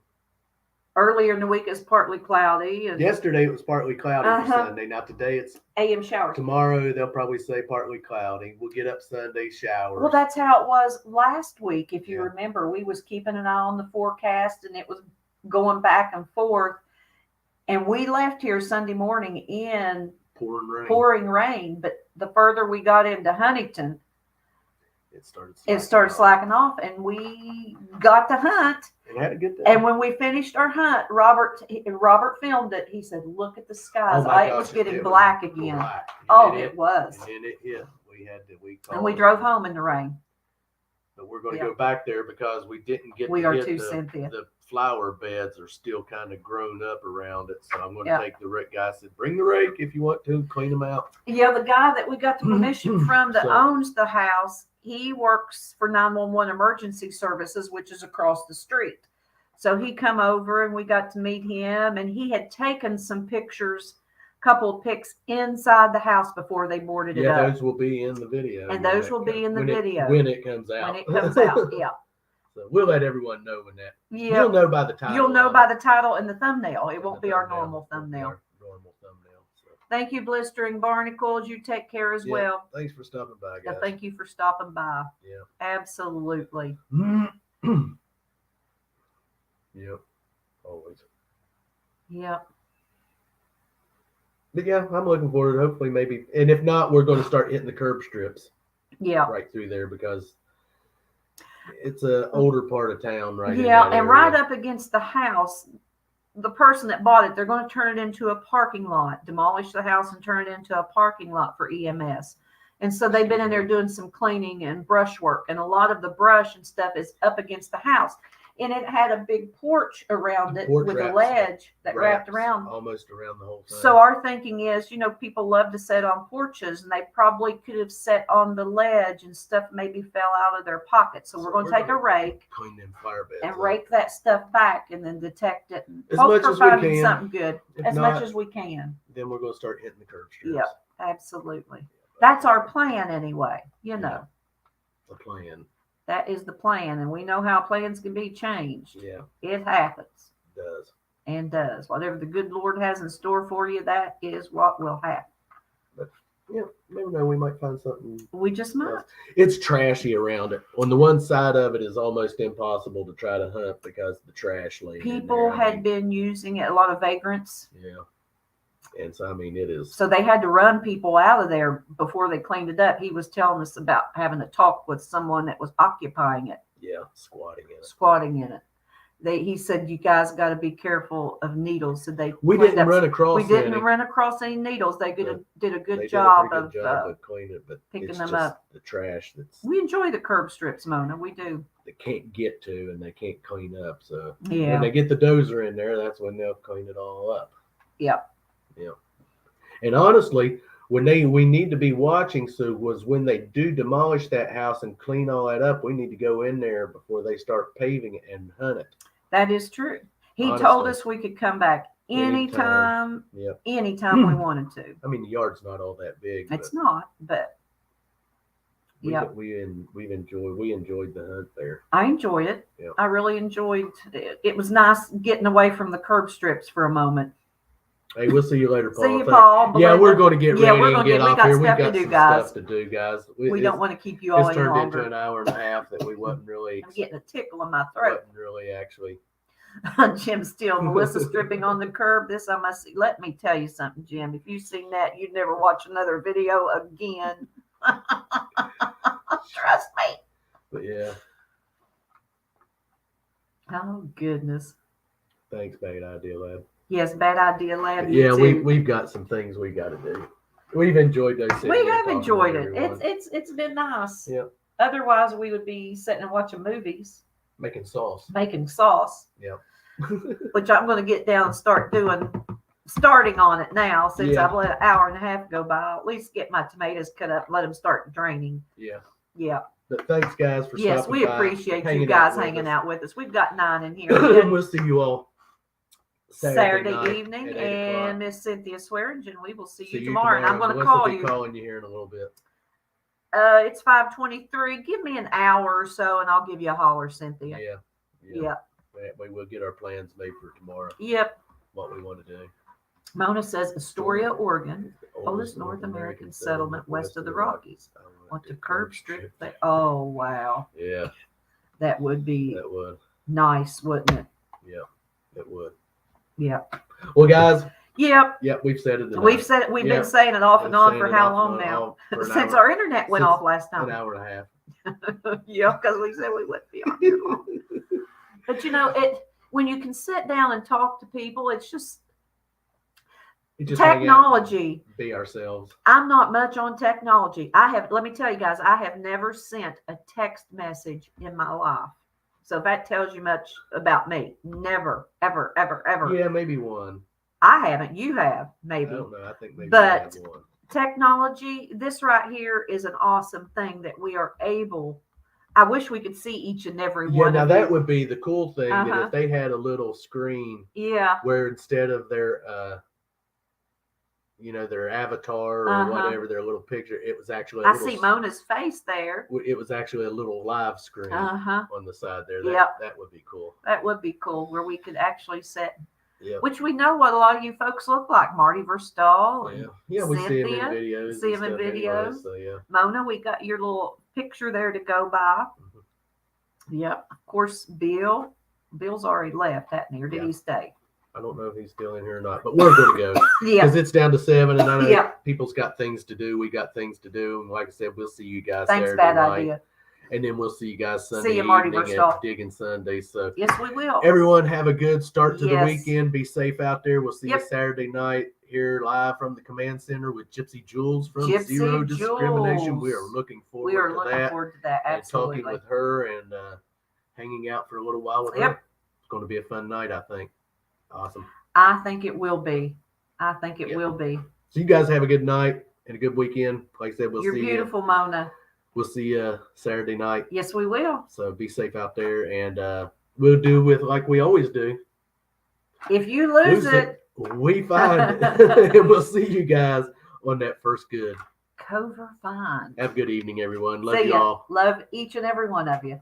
Earlier in the week, it's partly cloudy. And yesterday, it was partly cloudy for Sunday. Now, today, it's AM showers. Tomorrow, they'll probably say partly cloudy. We'll get up Sunday, showers. Well, that's how it was last week. If you remember, we was keeping an eye on the forecast, and it was going back and forth. And we left here Sunday morning in pouring rain. But the further we got into Huntington, it started slacking off, and we got to hunt. And had a good day. And when we finished our hunt, Robert filmed it. He said, "Look at the skies. It was getting black again." It was. And it hit. And we drove home in the rain. But we're going to go back there because we didn't get Cynthia. The flower beds are still kind of grown up around it. So I'm going to take the rake. Guy said, bring the rake if you want to clean them out. Yeah, the guy that we got the permission from that owns the house, he works for 911 emergency services, which is across the street. So he come over and we got to meet him, and he had taken some pictures, couple of pics inside the house before they boarded it up. Yeah, those will be in the video. And those will be in the video. When it comes out. When it comes out, yeah. So we'll let everyone know when that. Yeah. You'll know by the title. You'll know by the title and the thumbnail. It won't be our normal thumbnail. Thank you, Blistering Barnacles. You take care as well. Thanks for stopping by, guys. Thank you for stopping by. Yeah. Absolutely. Yep. Always. Yep. But yeah, I'm looking forward to hopefully maybe, and if not, we're going to start hitting the curb strips. Yeah. Right through there because it's an older part of town right Yeah, and right up against the house, the person that bought it, they're going to turn it into a parking lot, demolish the house and turn it into a parking lot for EMS. And so they've been in there doing some cleaning and brush work, and a lot of the brush and stuff is up against the house. And it had a big porch around it with a ledge that wrapped around. Almost around the whole thing. So our thinking is, people love to sit on porches, and they probably could have sat on the ledge and stuff maybe fell out of their pockets. So we're going to take a rake clean them fire beds and rake that stuff back and then detect it and as hope much for as we finding can. something good as not, much as we can. Then we're going to start hitting the curb strips. Yep, absolutely. That's our plan anyway, The plan. That is the plan, and we know how plans can be changed. Yeah. It happens. It does. And does. Whatever the good Lord has in store for you, that is what will happen. But, never know. We might find something. We just might. Else. It's trashy around it. On the one side of it is almost impossible to try to hunt because of the trash laying People had been using it, a lot of vagrants. Yeah. And so, it is. So they had to run people out of there before they cleaned it up. He was telling us about having a talk with someone that was occupying it. Yeah, squatting in it. He said, you guys got to be careful of needles. So we didn't run across any needles. They did a good job of cleaning it, but picking them up. The trash we enjoy the curb strips, Mona. We do. They can't get to and they can't clean up. So when they get the dozer in there, that's when they'll clean it all up. Yep. Yeah. And honestly, when we need to be watching, so was when they do demolish that house and clean all that up, we need to go in there before they start paving it and hunt it. That is true. He told us we could come back anytime we wanted to. The yard's not all that big. It's not, but we enjoyed the hunt there. I enjoyed it. Yep. I really enjoyed it. It was nice getting away from the curb strips for a moment. Hey, we'll see you later, Paul. See you, Paul. Yeah, we're going to get ready and get off here. We've got stuff to do, guys. We don't want to keep you all any longer. It's turned into an hour and a half that we wasn't really. I'm getting a tickle in my throat. Wasn't really actually. Jim Steele, Melissa stripping on the curb. This I must see. Let me tell you something, Jim. If you've seen that, you'd never watch another video again. Trust me. But yeah. Oh goodness. Thanks, Bad Idea Lab. Yes, Bad Idea Lab. Yeah, we've got some things we got to do. We've enjoyed those. We have enjoyed it. It's been nice. Yeah. Otherwise, we would be sitting and watching movies. Making sauce. Yeah. Which I'm going to get down and starting on it now since I've let an hour and a half go by. I'll at least get my tomatoes cut up, let them start draining. Yeah. Yeah. But thanks, guys, for stopping by. Yes, we appreciate you guys hanging out with us. We've got 9 in here. And we'll see you all Saturday evening, and Miss Cynthia Swearingen. We will see you tomorrow. And I'm going to call you. I'll be calling you here in a little bit. It's 5:23. Give me an hour or so, and I'll give you a holler, Cynthia. Yeah. We will get our plans made for tomorrow. Yep. What we want to do. Mona says Astoria, Oregon, oldest North American settlement west of the Rockies. Want to curb strip? Oh wow. Yeah. That would be nice, wouldn't it? Yeah, it would. Yeah. Well, guys. Yep. We've said it. We've said it. We've been saying it off and on for how long now? Since our internet went off last time. An hour and a half. Yeah, because we said we wouldn't be on here long. But when you can sit down and talk to people, it's just technology. Be ourselves. I'm not much on technology. Let me tell you guys, I have never sent a text message in my life. So that tells you much about me. Never, ever, ever, ever. Yeah, maybe one. I haven't. You have, maybe. I don't know. I think maybe I have one. Technology, this right here is an awesome thing that we are able. I wish we could see each and every one. Yeah, now that would be the cool thing that if they had a little screen. Yeah. Where instead of their their avatar or whatever, their little picture, it was actually I see Mona's face there. It was actually a little live screen on the side there. That would be cool. That would be cool where we could actually sit. Yeah. Which we know what a lot of you folks look like. Marty Verstahl. Yeah, we see them in videos. Anyway, so yeah. Mona, we got your little picture there to go by. Mm-hmm. Yep. Of course, Bill. Bill's already left, hasn't he? Or did he stay? I don't know if he's still in here or not, but we're going to go. Because it's down to 7, and I know people's got things to do. We got things to do. And like I said, we'll see you guys Saturday night. Idea. And then we'll see you guys See Sunday you, Marty evening Verstappen. at Digging Sunday. So Yes, we will. everyone have a good start to the Yes. weekend. Be safe out there. We'll see you Yep. Saturday night here live from the command center with Gypsy Jules from Gypsy Zero Discrimination. We are Jules. looking We forward are to looking that forward to that. and Absolutely. talking with her and hanging out for a little while with Yep. her. It's going to be a fun night, I think. Awesome. I think it will be. I think it Yep. will be. So you guys have a good night and a good weekend. Like I said, You're beautiful, Mona. We'll see you Saturday night. Yes, we will. So be safe out there, and we'll do with like we always do. If you lose it, we find it. And we'll see you guys on that first good. Cover fine. Have a good evening, everyone. Love See you ya. all. Love each and every one of you.